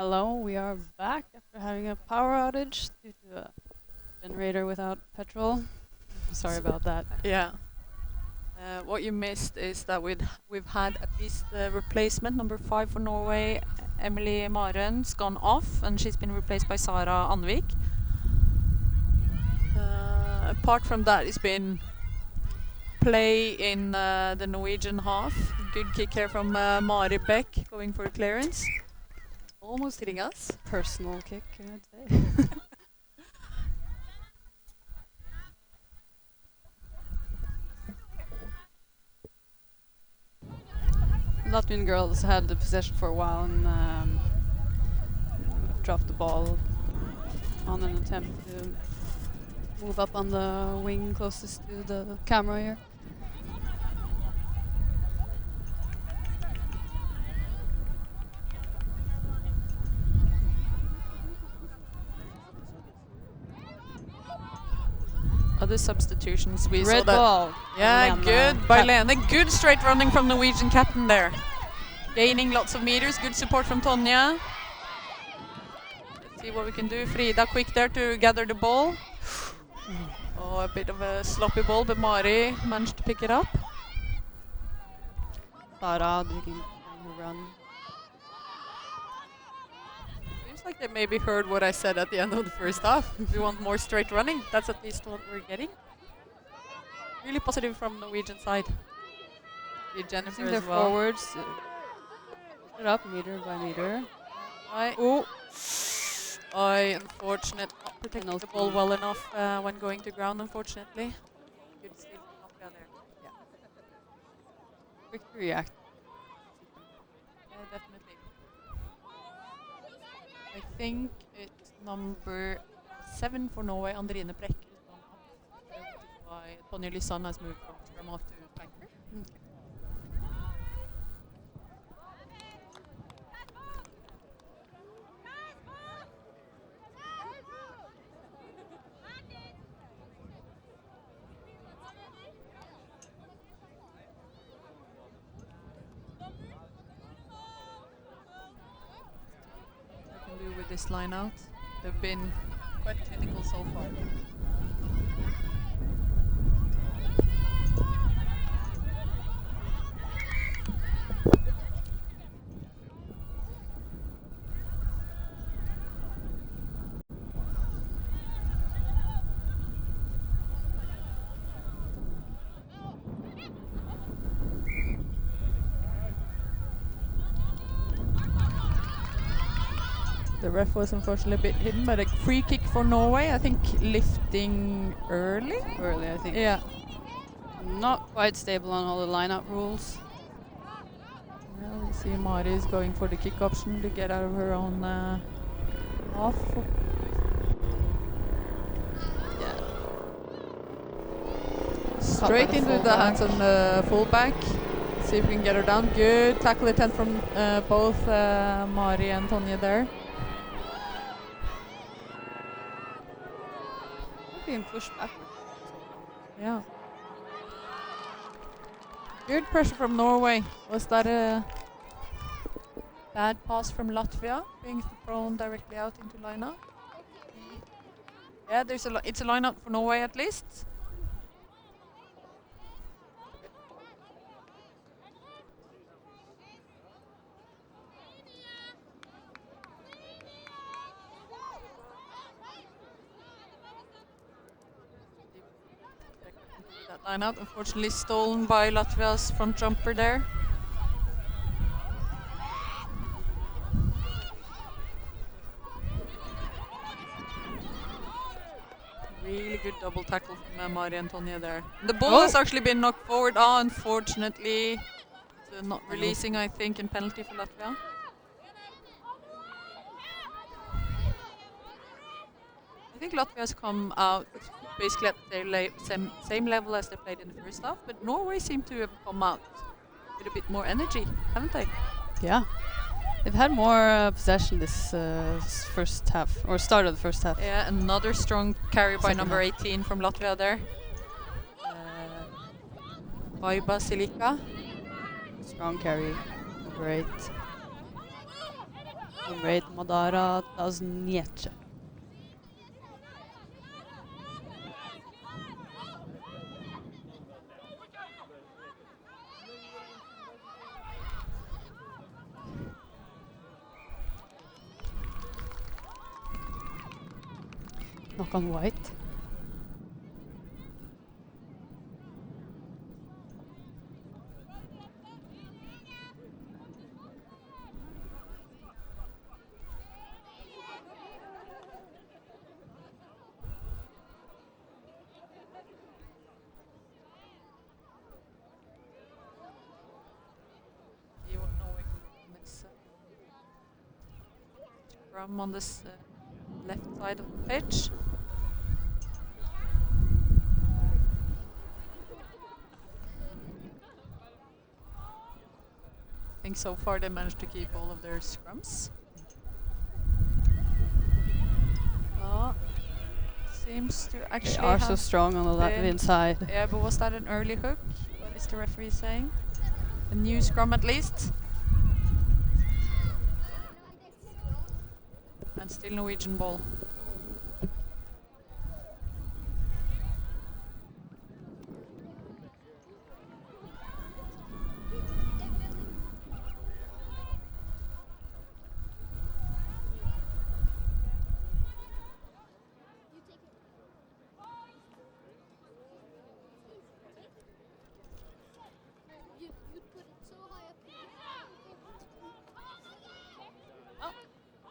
Speaker 2: Hello, we are back after having a power outage due to a generator without petrol. Sorry about that.
Speaker 1: Yeah. What you missed is that we've had at least the replacement number 5 for Norway, Emily Maren's gone off, and she's been replaced by Sara Anvik. Apart from that, it's been play in the Norwegian half. Good kick here from Mari Beck going for a clearance. Almost hitting us.
Speaker 2: Personal kick, I'd say. Latvian girls had the possession for a while and dropped the ball on an attempt to move up on the wing closest to the camera here.
Speaker 1: Other substitutions we
Speaker 2: Red
Speaker 1: saw that.
Speaker 2: ball.
Speaker 1: Yeah,
Speaker 2: Lena.
Speaker 1: good by Lene. Good straight running from Norwegian captain there. Gaining lots of meters. Good support from Tonja. Let's see what we can do. Frida quick there to gather the ball. Oh, a bit of a sloppy ball, but Mari managed to pick it up.
Speaker 2: Sara doing her run.
Speaker 1: Seems like they maybe heard what I said at the end of the first half. We want more straight running. That's at least what we're getting. Really positive from Norwegian side. Jennifer
Speaker 2: Using their
Speaker 1: as well.
Speaker 2: forwards. Put it up meter by meter.
Speaker 1: Oh, unfortunate. Not protecting the ball well enough when going to ground, unfortunately. Good steal from Latvia there. Yeah.
Speaker 2: Quick to react.
Speaker 1: Yeah, definitely. I think it's number 7 for Norway, Andrine Brekke, has gone off. Which is why Tonja Lysand has moved from scrum off to flanker.
Speaker 2: Okay.
Speaker 1: With this line out. They've been quite clinical so far. The ref was unfortunately a bit hidden, but a free kick for Norway. I think lifting early.
Speaker 2: Early, I think.
Speaker 1: Yeah.
Speaker 2: Not quite stable on all the lineup rules.
Speaker 1: Well, we see Mari is going for the kick option to get out of her own half.
Speaker 2: Yeah.
Speaker 1: Straight into the hands of the fullback. See if we can get her down. Good tackle attempt from both Mari and Tonja there.
Speaker 2: Being pushed back.
Speaker 1: Yeah. Good pressure from Norway. Was that a bad pass from Latvia being thrown directly out into lineup? Yeah, it's a lineup for Norway at least. That line out, unfortunately stolen by Latvia's front jumper there. Really good double tackle from Mari and Tonja there. The ball has actually been knocked forward. Oh, unfortunately, not releasing, I think, in penalty for Latvia. I think Latvia has come out basically at the same level as they played in the first half, but Norway seem to have come out with a bit more energy, haven't they?
Speaker 2: Yeah. They've had more possession this first half, or start of the first half.
Speaker 1: Yeah, another strong carry by
Speaker 2: Second
Speaker 1: number
Speaker 2: half.
Speaker 1: 18 from Latvia there. Baiba Silika.
Speaker 2: Strong carry. Great. Number 8, Madara Tazniece. Knock on white.
Speaker 1: You won't know next scrum on this left side of the pitch. I think so far they managed to keep all of their scrums. Seems to actually
Speaker 2: They are so strong on the Latvian side.
Speaker 1: Yeah, but was that an early hook? What is the referee saying? A new scrum at least. And still Norwegian ball.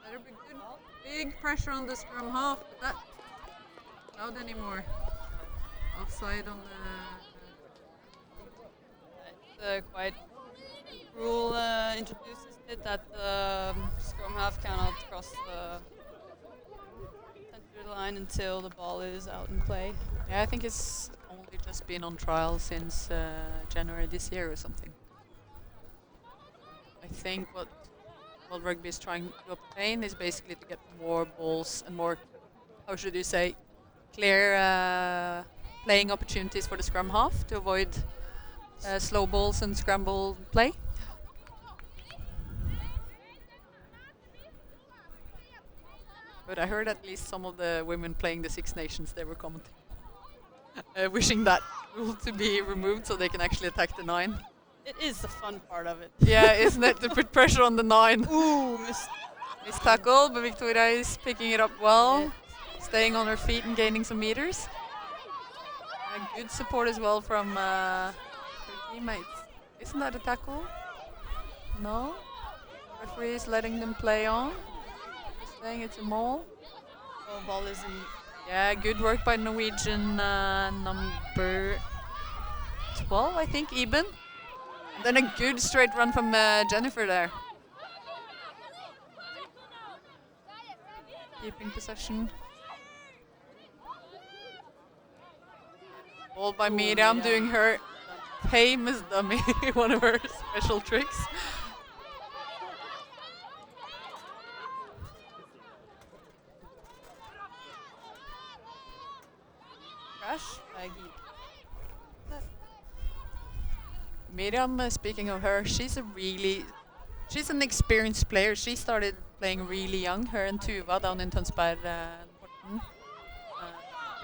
Speaker 1: Better be good. Big pressure on the scrum half, but not allowed anymore. Offside on the.
Speaker 2: It's quite rule introduces it that the scrum half cannot cross the center line until the ball is out in play.
Speaker 1: Yeah, I think it's only just been on trial since January this year or something. I think what rugby is trying to obtain is basically to get more balls and more, how should you say, clear playing opportunities for the scrum half to avoid slow balls and scramble play. But I heard at least some of the women playing the Six Nations, they were commenting, wishing that rule to be removed so they can actually attack the 9.
Speaker 2: It is the fun part of it.
Speaker 1: Yeah, isn't it? To put pressure on the 9.
Speaker 2: Ooh,
Speaker 1: Missed tackle, but Victoria is picking it up well, staying on her feet and gaining some meters. Good support as well from her teammates. Isn't that a tackle? No? Referee is letting them play on. Just saying it's a maul.
Speaker 2: Oh, ball is in.
Speaker 1: Yeah, good work by Norwegian number 12, I think, Eben. Then a good straight run from Jennifer there. Keeping possession. Ball by Miriam doing her famous dummy, one of her special tricks.
Speaker 2: Crash by Guy.
Speaker 1: Miriam, speaking of her, she's an experienced player. She started playing really young, her and Tuva down in Tønsberg.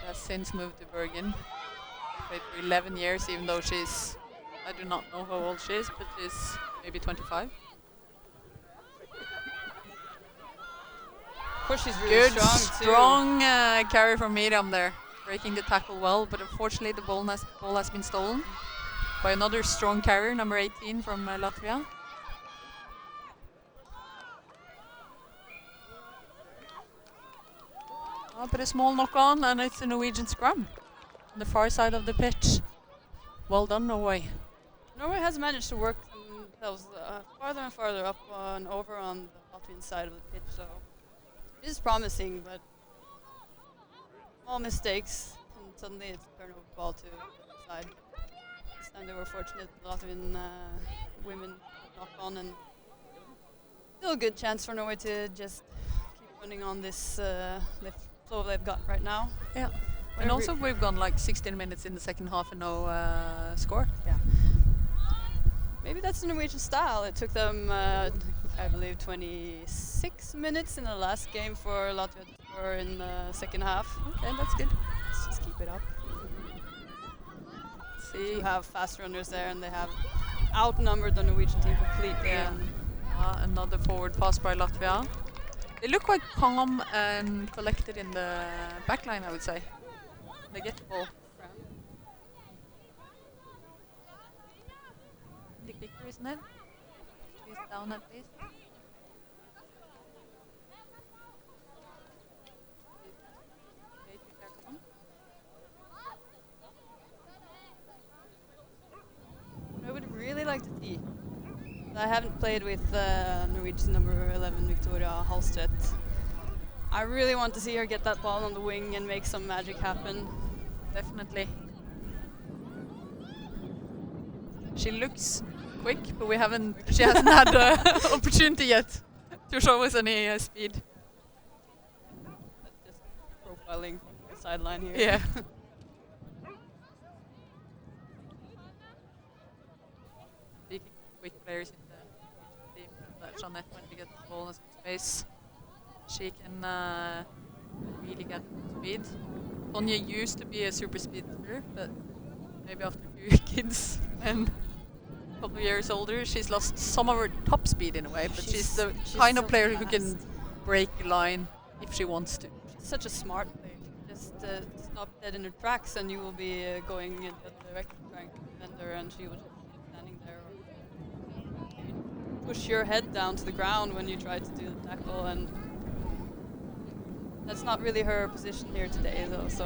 Speaker 1: Has since moved to Bergen. Played for 11 years, even though I do not know how old she is, but she's maybe 25.
Speaker 2: Of course, she's really
Speaker 1: Good,
Speaker 2: strong
Speaker 1: carry from Miriam there, breaking the tackle well, but unfortunately the ball has been stolen by another strong carrier, number 18 from Latvia. But a small knock-on, and it's a Norwegian scrum on the far side of the pitch. Well done, Norway.
Speaker 2: Norway has managed to work themselves farther and farther up and over on the Latvian side of the pitch, so it is promising, but small mistakes, and suddenly it's a turnover ball to the side. This time they were fortunate, the Latvian women knock on, and still a good chance for Norway to just keep running on this flow they've got right now.
Speaker 1: Yeah. And also we've gone like 16 minutes in the second half and no score.
Speaker 2: Yeah. Maybe that's the Norwegian style. It took them I believe 26 minutes in the last game for Latvia to score in the second half.
Speaker 1: Okay, that's good.
Speaker 2: Let's just keep it up.
Speaker 1: See,
Speaker 2: You have fast runners there, and they have outnumbered the Norwegian team completely.
Speaker 1: Yeah.
Speaker 2: And
Speaker 1: Another forward pass by Latvia. They look quite calm and collected in the back line, I would say. They get the ball. The kicker, isn't it? He's down at least.
Speaker 2: I would really like to see. I haven't played with Norwegian number 11 Victoria Halstedt. I really want to see her get that ball on the wing and make some magic happen.
Speaker 1: Definitely. She looks quick, but she hasn't had the opportunity yet to show us any speed.
Speaker 2: That's just profiling from the sideline here.
Speaker 1: Yeah. Big, quick players in the team. Jeanette, when we get the ball in some space, she can really get speed. Tonje used to be a super speedster, but maybe after a few kids and a couple of years older, she's lost some of her top speed in a way, but she's the kind of
Speaker 2: so
Speaker 1: player who
Speaker 2: fast.
Speaker 1: can break a line if she wants to.
Speaker 2: She's such a smart player. Just stop dead in her tracks, and you will be going in the direction trying to defend her, and she will just be standing there. Or maybe push your head down to the ground when you try to do the tackle, and that's not really her position here today, though. So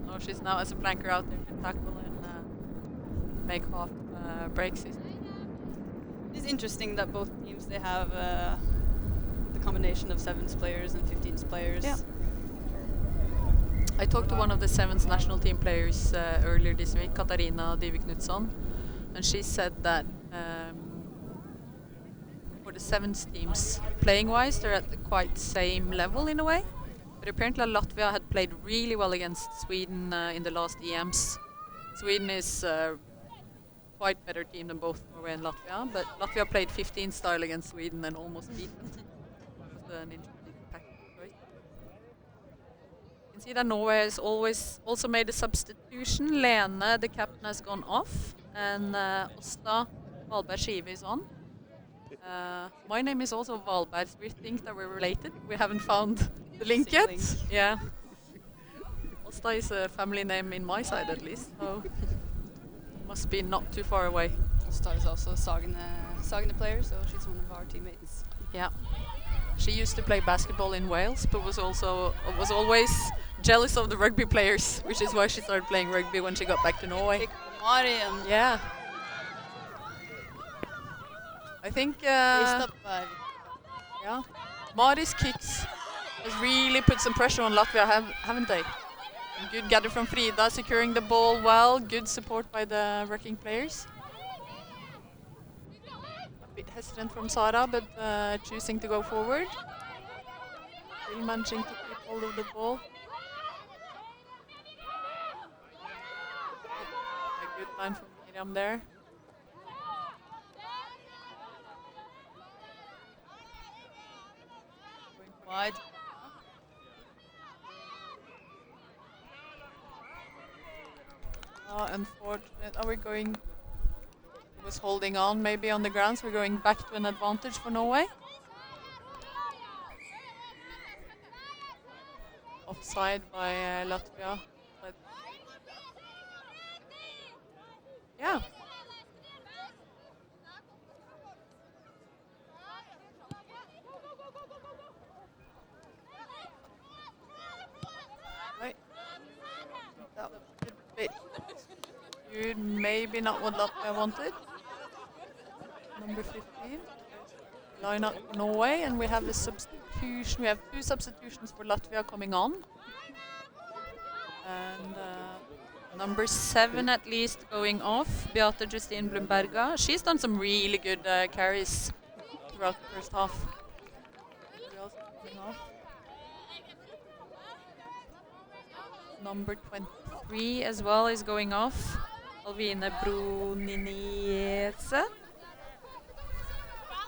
Speaker 1: No, she's now as a flanker out there to tackle and make half breaks.
Speaker 2: it's interesting that both teams they have the combination of sevens players and 15s players.
Speaker 1: Yeah. I talked to one of the sevens national team players earlier this week, Katarina Dyvik-Knutson, and she said that for the sevens teams, playing-wise, they're at the quite same level in a way. But apparently Latvia had played really well against Sweden in the last EMs. Sweden is quite better team than both Norway and Latvia, but Latvia played 15 style against Sweden and almost beat them. It was an interesting tactical choice. You can see that Norway has always also made a substitution. Lene, the captain, has gone off, and Åsta Valberg-Skive is on. My name is also Valberg. We think that we're related. We haven't found the link yet.
Speaker 2: Link.
Speaker 1: Yeah. Åsta is a family name in my side at least, so must be not too far away.
Speaker 2: Åsta is also a Sagene player, so she's one of our teammates.
Speaker 1: Yeah. She used to play basketball in Wales, but was always jealous of the rugby players, which is why she started playing rugby when she got back to Norway.
Speaker 2: Big Mari and
Speaker 1: Yeah. I think yeah. Mari's kicks has really put some pressure on Latvia, haven't they? Good gather from Frida, securing the ball well. Good support by the working players. A bit hesitant from Sara, but choosing to go forward. Still managing to keep hold of the ball. A good line from Miriam there.
Speaker 2: wide.
Speaker 1: Unfortunate. Are we going? Was holding on maybe on the ground, so we're going back to an advantage for Norway. Offside by Latvia. But yeah. Right. That was a bit good. Maybe not what Latvia wanted. Number 15. Line up for Norway, and we have a substitution. We have two substitutions for Latvia coming on. And number 7 at least going off, Beate Justine Blumberga. She's done some really good carries throughout the first half. Who else is coming off? Number 23 as well is going off. Alvine Bruniniese.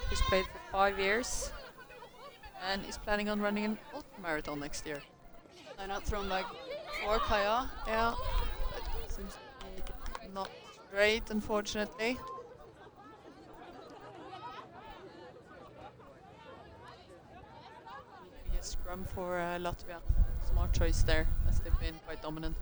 Speaker 1: He's played for 5 years and is planning on running an ultramarathon next year.
Speaker 2: I'm not thrown back for Kaya.
Speaker 1: Yeah, but seems to be not great, unfortunately. A scrum for Latvia. Smart choice there, as they've been quite dominant.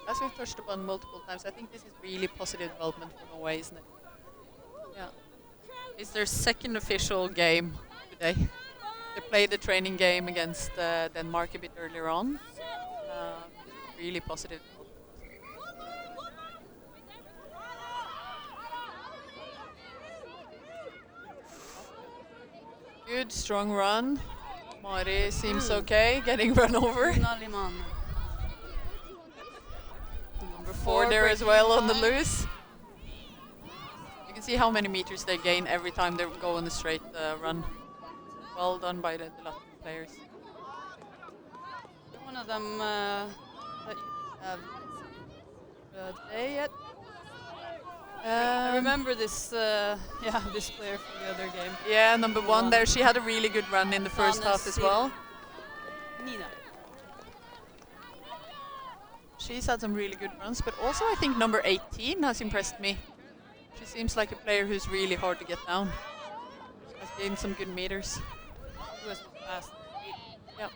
Speaker 1: As we've touched upon multiple times, I think this is really positive development for Norway, isn't it? Yeah. It's their second official game today. They played the training game against Denmark a bit earlier on. Really positive. Good, strong run. Mari seems okay, getting run over.
Speaker 2: Naliman.
Speaker 1: Number 4 there as well on the loose. You can see how many meters they gain every time they go on the straight run. Well done by the Latvian players.
Speaker 2: One of them that you have today yet? I remember this, this player from the other game.
Speaker 1: Yeah, number 1 there. She had a really good run in the first half as well.
Speaker 2: Nina.
Speaker 1: She's had some really good runs, but also I think number 18 has impressed me. She seems like a player who's really hard to get down. Has gained some good meters.
Speaker 2: Who was fast?
Speaker 1: Yep.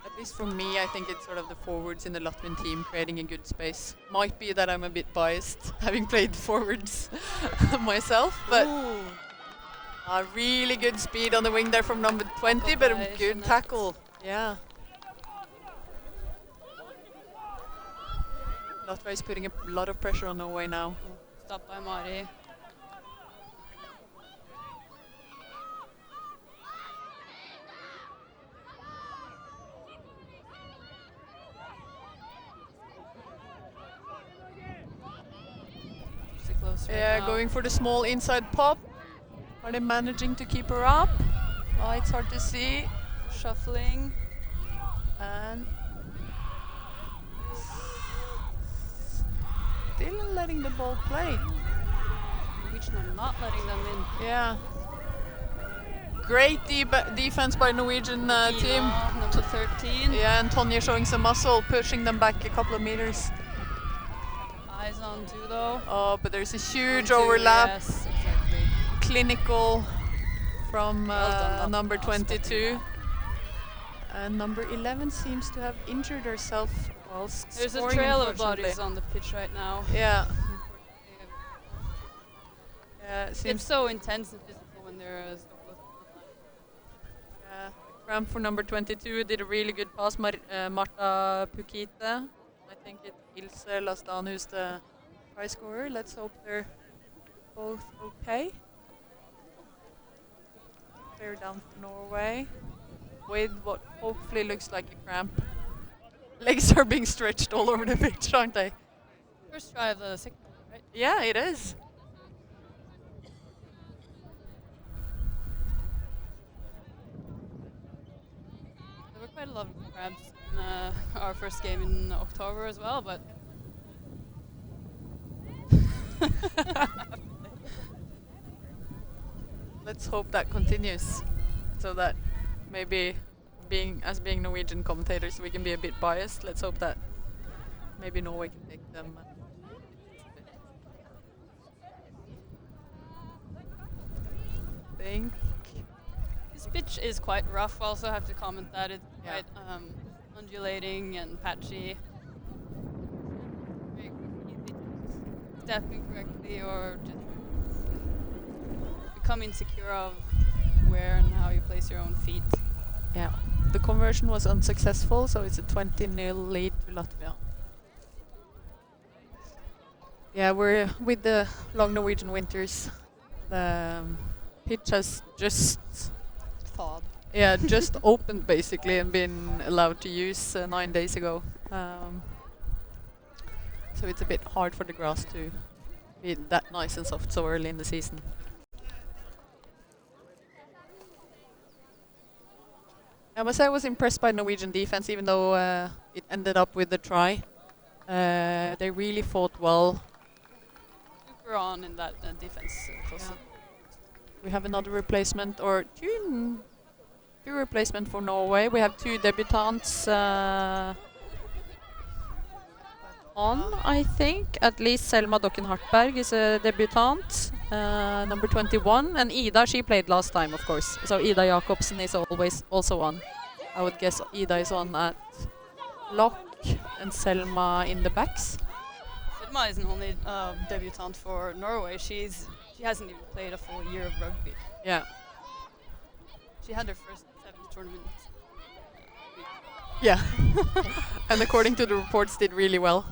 Speaker 1: At least for me, I think it's sort of the forwards in the Latvian team creating a good space. Might be that I'm a bit biased, having played forwards myself, but a really good speed on the wing there from number 20, but a good tackle. Yeah. Latvia is putting a lot of pressure on Norway now.
Speaker 2: Stopped by Mari.
Speaker 1: Yeah, going for the small inside pop. Are they managing to keep her up? Oh, it's hard to see.
Speaker 2: Shuffling.
Speaker 1: And still letting the ball play.
Speaker 2: Norwegian are not letting them in.
Speaker 1: Yeah. Great defense by Norwegian team.
Speaker 2: Number 13.
Speaker 1: Yeah, and Tonje showing some muscle, pushing them back a couple of meters.
Speaker 2: Eyes on two though.
Speaker 1: Oh, but there's a huge overlap.
Speaker 2: Yes, exactly.
Speaker 1: Clinical from
Speaker 2: Well
Speaker 1: number 22. And number 11 seems to have injured herself whilst
Speaker 2: There's a
Speaker 1: scoring,
Speaker 2: trail of
Speaker 1: unfortunately.
Speaker 2: bodies on the pitch right now.
Speaker 1: Yeah. Yeah, it seems
Speaker 2: It's so intense and physical when they're so close to the line.
Speaker 1: Yeah, cramp for number 22 did a really good pass. Marta Pukite. I think it's Ilse Lastan who's the try scorer. Let's hope they're both okay. They're down for Norway with what hopefully looks like a cramp. Legs are being stretched all over the pitch, aren't they?
Speaker 2: First try of the second, right?
Speaker 1: Yeah, it is.
Speaker 2: There were quite a lot of crabs in our first game in October as well, but
Speaker 1: Let's hope that continues, so that maybe being Norwegian commentators we can be a bit biased. Let's hope that maybe Norway can take them. Think.
Speaker 2: this pitch is quite rough. I also have to comment that it's
Speaker 1: Yeah.
Speaker 2: quite undulating and patchy. Very easy to step incorrectly or just become insecure of where and how you place your own feet.
Speaker 1: Yeah, the conversion was unsuccessful, so it's a 20-0 lead to Latvia. Yeah, we're with the long Norwegian winters. The pitch has just
Speaker 2: Thawed.
Speaker 1: just opened basically and been allowed to use 9 days ago. So it's a bit hard for the grass to be that nice and soft so early in the season. I must say I was impressed by Norwegian defense, even though it ended up with the try. They really fought well.
Speaker 2: Super on in that defense.
Speaker 1: We have another replacement, or two replacement for Norway. We have 2 debutants on, I think. At least Selma Dokken Hartberg is a debutant, number 21. And Ida, she played last time, of course. So Ida Jacobsen is always also on. I would guess Ida is on at lock and Selma in the backs.
Speaker 2: Selma isn't only debutant for Norway. She hasn't even played a full year of rugby.
Speaker 1: Yeah.
Speaker 2: She had her first 7 tournaments.
Speaker 1: Yeah. And according to the reports, did really well.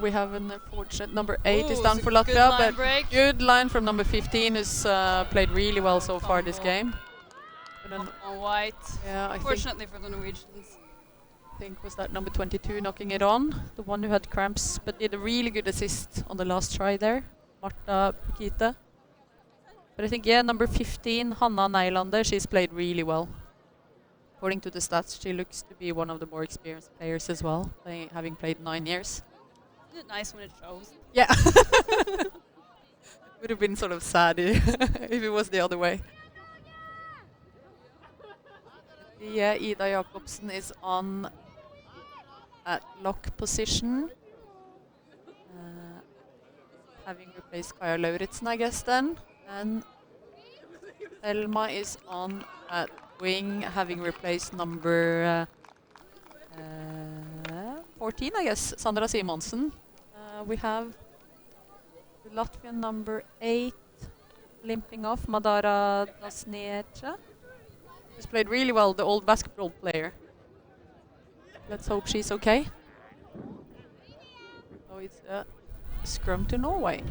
Speaker 1: We have an unfortunate number 8 is down for Latvia, but good line from number 15 who's played really well so far this game.
Speaker 2: On white.
Speaker 1: Yeah,
Speaker 2: Unfortunately for the Norwegians.
Speaker 1: I think was that number 22 knocking it on, the one who had cramps, but did a really good assist on the last try there, Marta Pikita. But I think, yeah, number 15, Hanna Neilander, she's played really well. According to the stats, she looks to be one of the more experienced players as well, having played 9 years.
Speaker 2: Isn't it nice when it shows?
Speaker 1: Yeah. Would have been sort of sad if it was the other way. Yeah, Ida Jacobsen is on at lock position. Having replaced Kaja Lauritzen, I guess, then. And Elma is on at wing, having replaced number 14, I guess, Sandra Simonsen. We have the Latvian number 8 limping off, Madara Dasniecha. She's played really well, the old basketball player. Let's hope she's okay. So it's a scrum to Norway.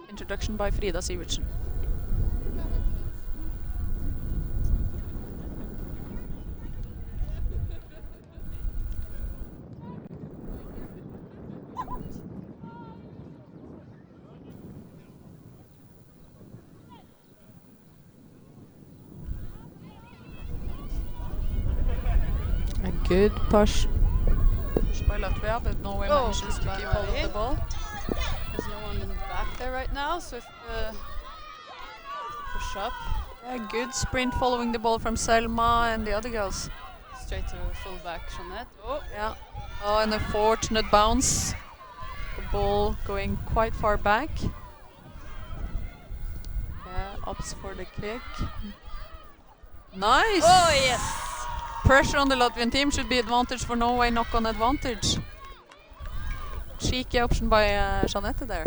Speaker 1: Introduction by Frida Sivertsen. A good push by Latvia, but Norway manages to keep hold of the ball.
Speaker 2: There's no one in the back there right now, so if push up.
Speaker 1: A good sprint following the ball from Selma and the other girls.
Speaker 2: Straight to fullback Jeanette. Oh,
Speaker 1: yeah. Oh, an unfortunate bounce. The ball going quite far back. Yeah, opts for the kick. Nice!
Speaker 2: Oh, yes!
Speaker 1: Pressure on the Latvian team should be advantage for Norway, knock-on advantage. Cheeky option by Jeanette there.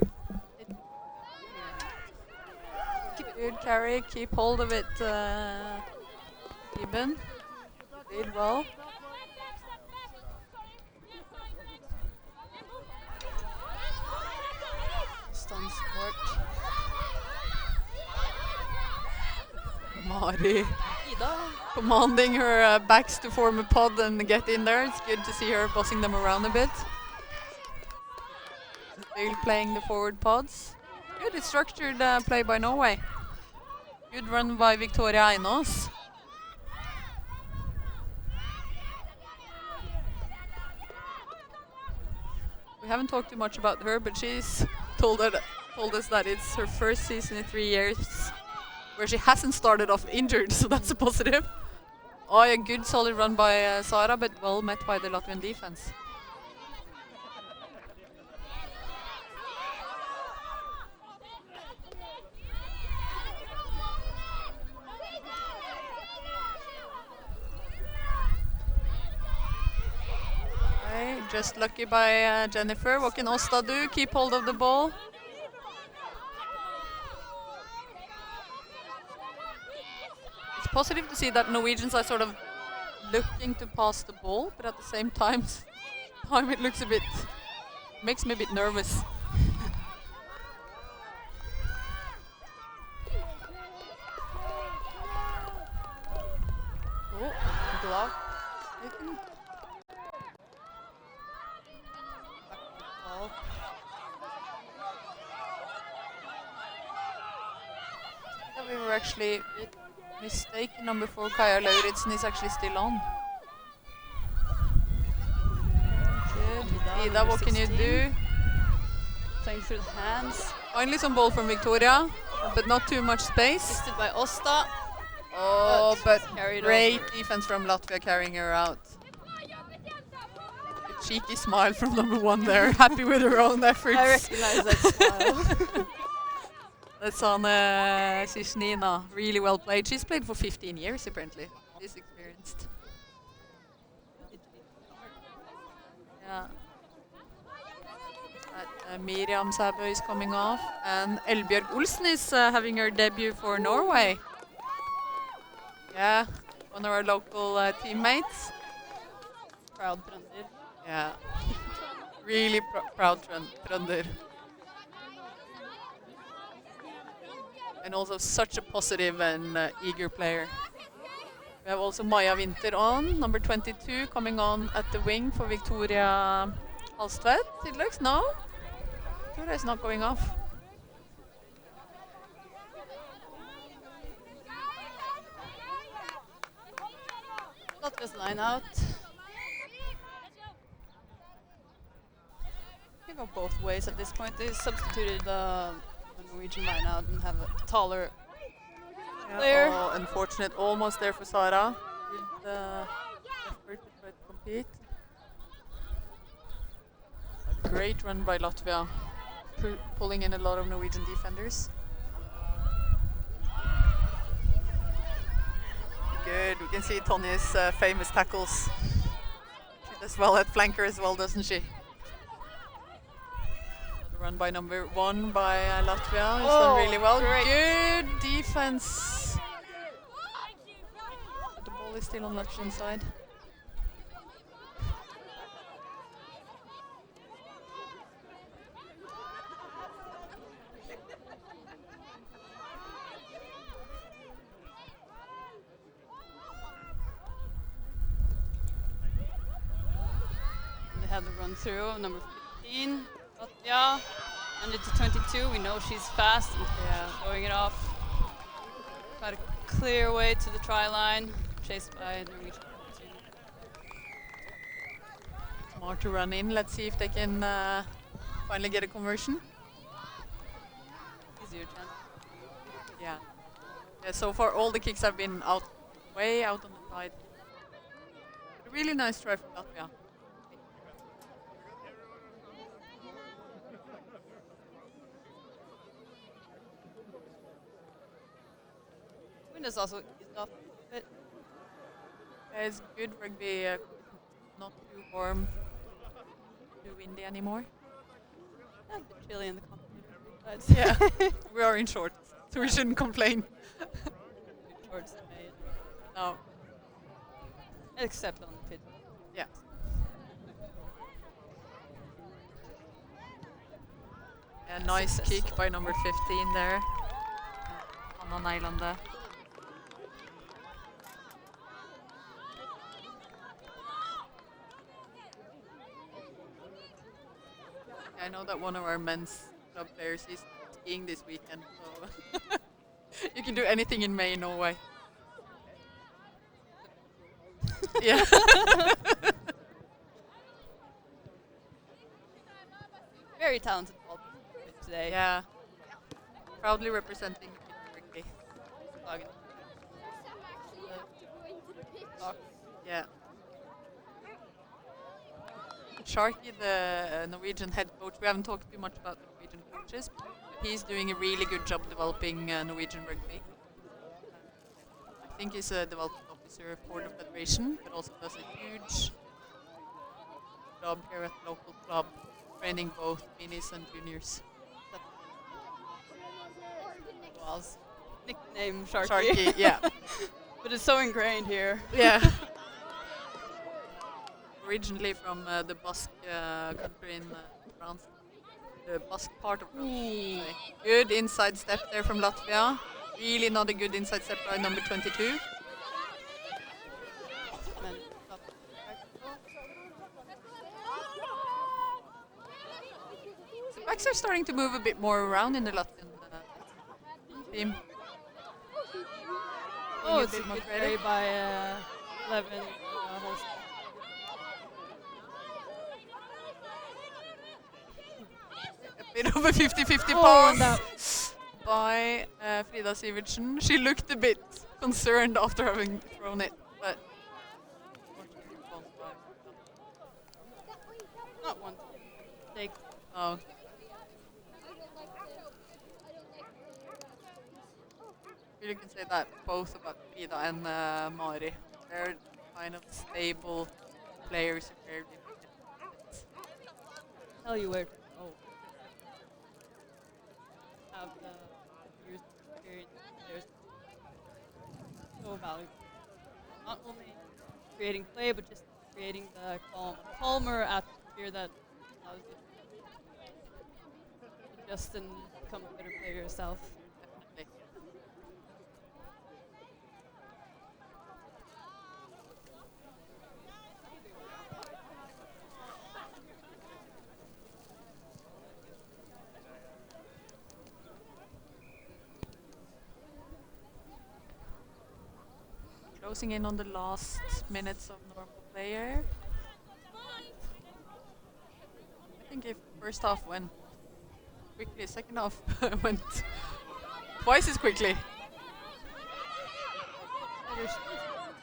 Speaker 1: Good carry, keep hold of it, Eben. Did well.
Speaker 2: Stun support.
Speaker 1: Mari commanding her backs to form a pod and get in there. It's good to see her bossing them around a bit. Still playing the forward pods. Good structured play by Norway. Good run by Victoria Einås. We haven't talked too much about her, but she's told us that it's her first season in 3 years where she hasn't started off injured, so that's a positive. Oh, a good solid run by Sara, but well met by the Latvian defense. Okay, just lucky by Jennifer. What can Åsta do? Keep hold of the ball. It's positive to see that Norwegians are sort of looking to pass the ball, but at the same time it looks makes me a bit nervous. Oh, glove. we were actually mistaken. Number 4, Kaja Lauritsen, is actually still on. Good. Ida, what can you
Speaker 2: 16.
Speaker 1: do?
Speaker 2: Playing through the hands.
Speaker 1: Finally some ball from Victoria, but not too much space.
Speaker 2: Assisted by Osta.
Speaker 1: Oh, but
Speaker 2: carried
Speaker 1: great
Speaker 2: over.
Speaker 1: defense from Latvia carrying her out. A cheeky smile from number 1 there, happy with her own efforts.
Speaker 2: I recognize that smile.
Speaker 1: That's on Sishnina. Really well played. She's played for 15 years apparently. She's experienced. Yeah. Miriam Sæbø is coming off, and Elbjørg Olsen is having her debut for Norway. Yeah, one of our local teammates.
Speaker 2: Proud Trønder.
Speaker 1: Yeah, really proud Trønder. And also such a positive and eager player. We have also Maja Winther on, number 22, coming on at the wing for Victoria Halstvedt. It looks no. Victoria is not going off.
Speaker 2: Latvia's line out. Can go both ways at this point. They substituted the Norwegian line out and have a taller player.
Speaker 1: Oh, unfortunate. Almost there for Sara. With effort to try to compete. A great run by Latvia. Pulling in a lot of Norwegian defenders. Good. We can see Tonje's famous tackles. She does well at flanker as well, doesn't she? Run by number 1 by Latvia. It's done really well.
Speaker 2: Great.
Speaker 1: Good defense. But the ball is still on Latvian side.
Speaker 2: They have the run through of number 15. Latvia. Under to 22, we know she's fast and showing it off. Got a clear way to the try line, chased by Norwegian.
Speaker 1: Smart to run in. Let's see if they can finally get a conversion.
Speaker 2: Easier chance.
Speaker 1: Yeah. Yeah. So far, all the kicks have been out, way out on the side. But a really nice try from Latvia.
Speaker 2: Wind is also eased off a bit.
Speaker 1: Yeah, it's good rugby. Not too warm, too windy anymore.
Speaker 2: A bit chilly in the competition.
Speaker 1: Yeah, we are in shorts, so we shouldn't complain.
Speaker 2: Shorts
Speaker 1: No.
Speaker 2: Except on the pitch.
Speaker 1: Yeah. A nice kick by number 15 there. Anna Neilande. I know that one of our men's club players is skiing this weekend, so you can do anything in May in Norway. Yeah.
Speaker 2: Very talented ball today.
Speaker 1: Yeah. Proudly representing rugby. Yeah. Sharky, the Norwegian head coach, we haven't talked too much about the Norwegian coaches, but he's doing a really good job developing Norwegian rugby. I think he's a development officer for the federation, but also does a huge job here at the local club, training both minis and juniors.
Speaker 2: Walls. Nickname Sharky.
Speaker 1: Sharky, yeah.
Speaker 2: But it's so ingrained here.
Speaker 1: Yeah. Originally from the Basque country in France, the Basque part of France. Good inside step there from Latvia. Really not a good inside step by number 22. The backs are starting to move a bit more around in the Latvian team. being a
Speaker 2: it's
Speaker 1: bit more
Speaker 2: good carry
Speaker 1: creative.
Speaker 2: by 11 Holst.
Speaker 1: A bit of a 50-50
Speaker 2: Oh, and
Speaker 1: pass by Frida Sivertsen. She looked a bit concerned after having thrown it, but unfortunately won by
Speaker 2: Not one. Take.
Speaker 1: oh. You can say that both about Frida and Mari. They're kind of stable players who rarely make it.
Speaker 2: Tell you where to go. Have the years of experience. There's so valuable. Not only creating play, but just creating the calmer atmosphere that allows you to adjust and become a better player yourself.
Speaker 1: Definitely. Closing in on the last minutes of normal player. I think if first half went quickly, second half went twice as quickly.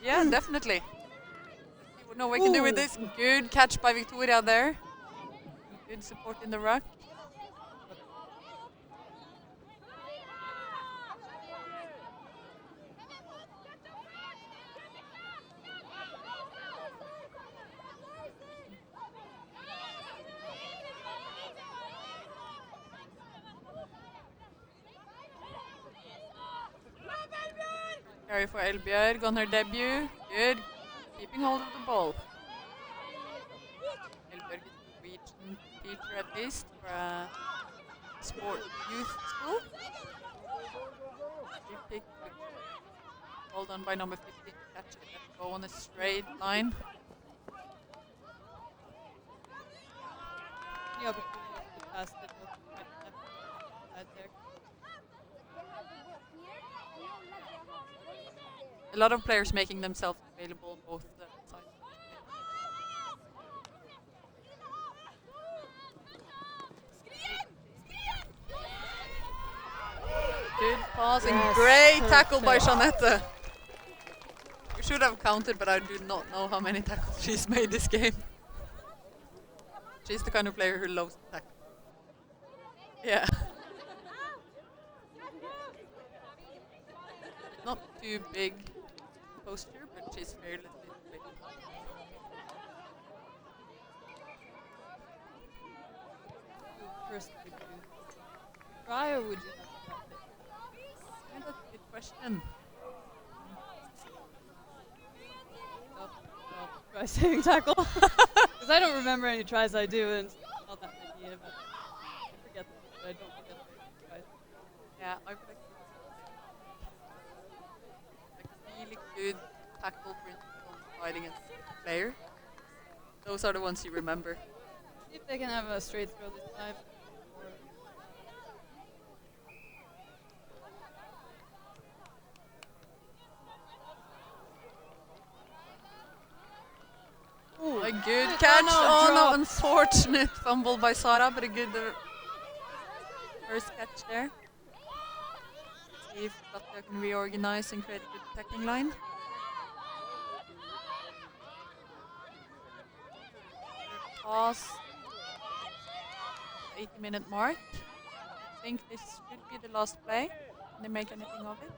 Speaker 1: Yeah, definitely. See what Norway can do with this. Good catch by Victoria there. Good support in the ruck. Carry for Elbjørg on her debut. Good. Keeping hold of the ball. Elbjørg is a Norwegian teacher at least for a sport youth school. Good pick. Well done by number 15 to catch it and go on a straight line.
Speaker 2: Any opportunity to pass the ball right there.
Speaker 1: A lot of players making themselves available on both sides. Good pass and great tackle by Jeanette. We should have counted, but I do not know how many tackles she's made this game. She's the kind of player who loves to tackle. Yeah. Not too big posture, but she's fairly quick.
Speaker 2: First, would you try or would you have to
Speaker 1: Yeah, that's a good question.
Speaker 2: try saving tackle? Because I don't remember any tries I do, and it's not that many, but I forget them, but I don't forget the tries.
Speaker 1: Yeah, I would like a really good tackle, for instance, on fighting against a player. Those are the ones you remember.
Speaker 2: See if they can have a straight throw this time. Ooh,
Speaker 1: A good catch. Oh no,
Speaker 2: drop.
Speaker 1: unfortunate fumble by Sara, but a good first catch there. See if Latvia can reorganize and create a good attacking line. Pass. 80-minute mark. I think this should be the last play. Can they make anything of it?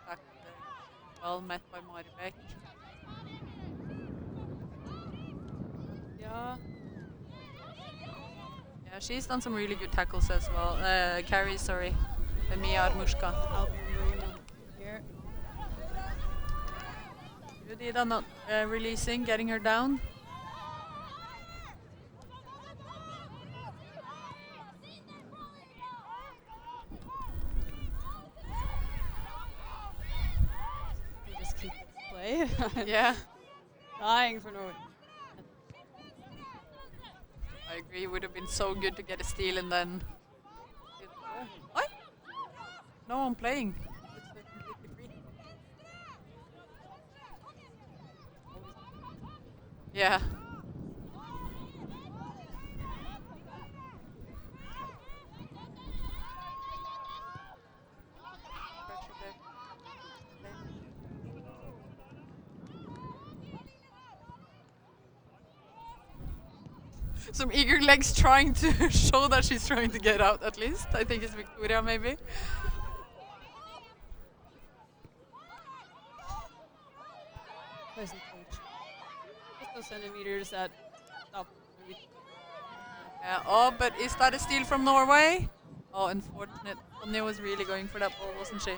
Speaker 1: Back well met by Maribek.
Speaker 2: Yeah.
Speaker 1: Yeah, she's done some really good tackles as well. Carries, sorry. Mia Armushka.
Speaker 2: Here.
Speaker 1: Good, Ida not releasing, getting her down.
Speaker 2: We just keep this play.
Speaker 1: Yeah.
Speaker 2: Dying for Norway.
Speaker 1: I agree. It would have been so good to get a steal and then. What? No one playing. It's completely free. Yeah. Some eager legs trying to show that she's trying to get out at least. I think it's Victoria maybe.
Speaker 2: Pleasant coach. Just those centimeters that stop.
Speaker 1: Yeah, oh, but is that a steal from Norway? Oh, unfortunate. Tonje was really going for that ball, wasn't she?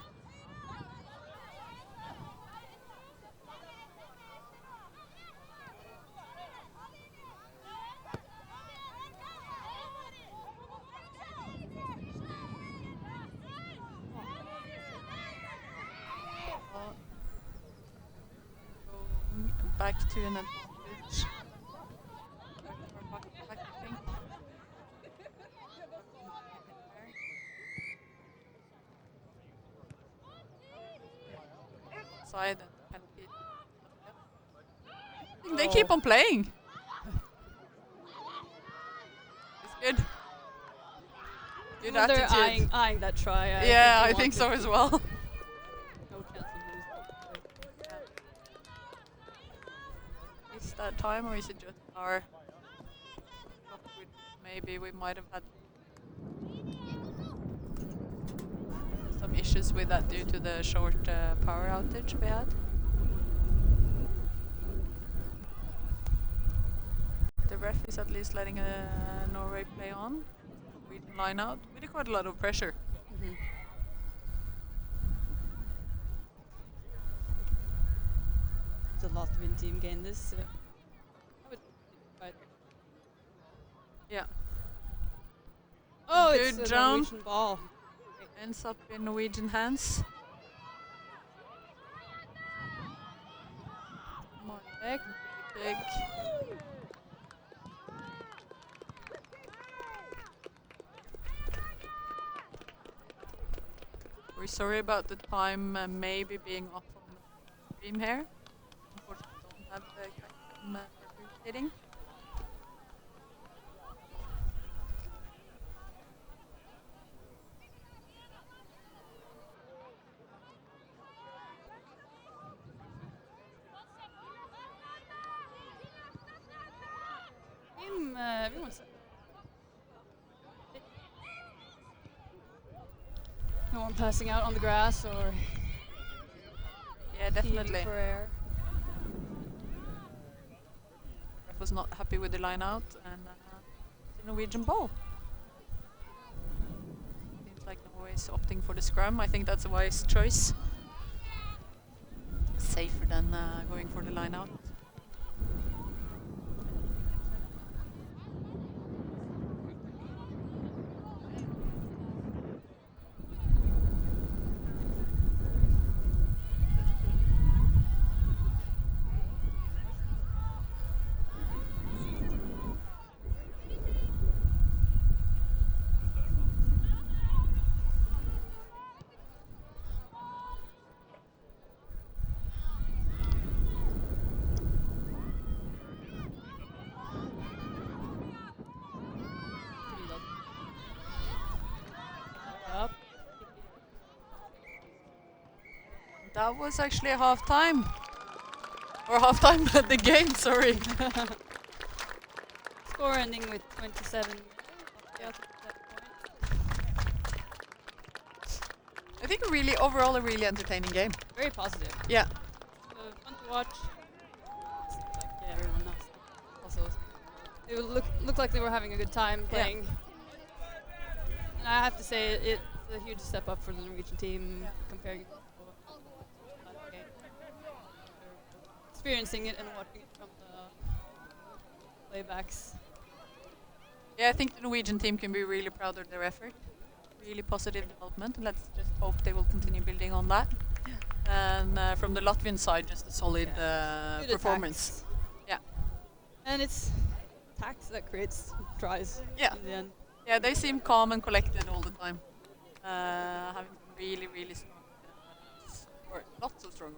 Speaker 1: Back to an advantage. Back, I think. Side and penalty. I think they keep on playing. It's good. Good
Speaker 2: Well, they're
Speaker 1: attitude.
Speaker 2: eyeing that try.
Speaker 1: Yeah, I
Speaker 2: they
Speaker 1: think so
Speaker 2: wanted
Speaker 1: as
Speaker 2: to.
Speaker 1: well.
Speaker 2: No chance of losing.
Speaker 1: Is that time or is it just our? Maybe we might have had some issues with that due to the short power outage we had. The ref is at least letting Norway play on. We can line out with quite a lot of pressure.
Speaker 2: Mm-hmm. The Latvian team gained this. I would right.
Speaker 1: Yeah.
Speaker 2: Oh,
Speaker 1: Good
Speaker 2: it's a
Speaker 1: jump.
Speaker 2: Norwegian ball.
Speaker 1: Ends up in Norwegian hands.
Speaker 2: Back.
Speaker 1: Big. We're sorry about the time maybe being off on the stream here. Unfortunately, don't have the cam rotating.
Speaker 2: Everyone's. No one passing out on the grass or
Speaker 1: Yeah, definitely.
Speaker 2: for air.
Speaker 1: Ref was not happy with the line out and the Norwegian ball. Seems like Norway is opting for the scrum. I think that's a wise choice. Safer than going for the line out.
Speaker 2: Up.
Speaker 1: That was actually a half time. Or half time at the game, sorry.
Speaker 2: Score ending with 27. Yeah.
Speaker 1: I think overall a really entertaining game.
Speaker 2: Very positive.
Speaker 1: Yeah.
Speaker 2: Fun to watch. Like everyone else. Also, they look like they were having a good time playing. And I have to say, it's a huge step up for the Norwegian team comparing it to the last game. Experiencing it and watching it from the playbacks.
Speaker 1: Yeah, I think the Norwegian team can be really proud of their effort. Really positive development. And let's just hope they will continue building on that. And from the Latvian side, just a solid
Speaker 2: Good
Speaker 1: performance.
Speaker 2: attacks.
Speaker 1: Yeah.
Speaker 2: And it's
Speaker 3: attacks that creates tries
Speaker 1: Yeah.
Speaker 3: in the end.
Speaker 1: Yeah, they seem calm and collected all the time. Having really, really strong or lots of strong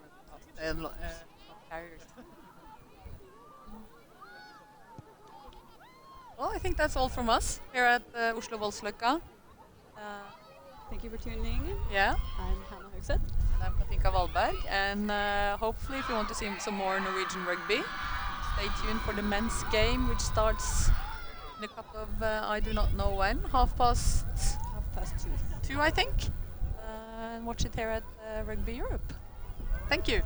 Speaker 1: carriers. Well, I think that's all from us here at Oslo Voldsløkka.
Speaker 3: Thank you for tuning in.
Speaker 1: Yeah,
Speaker 3: I'm Hannah Høgseth.
Speaker 1: and I'm Katinka Wallberg. And hopefully, if you want to see some more Norwegian rugby, stay tuned for the men's game, which starts in a couple of, I do not know when, 2:30, 2, I think. And watch it here at Rugby Europe. Thank you.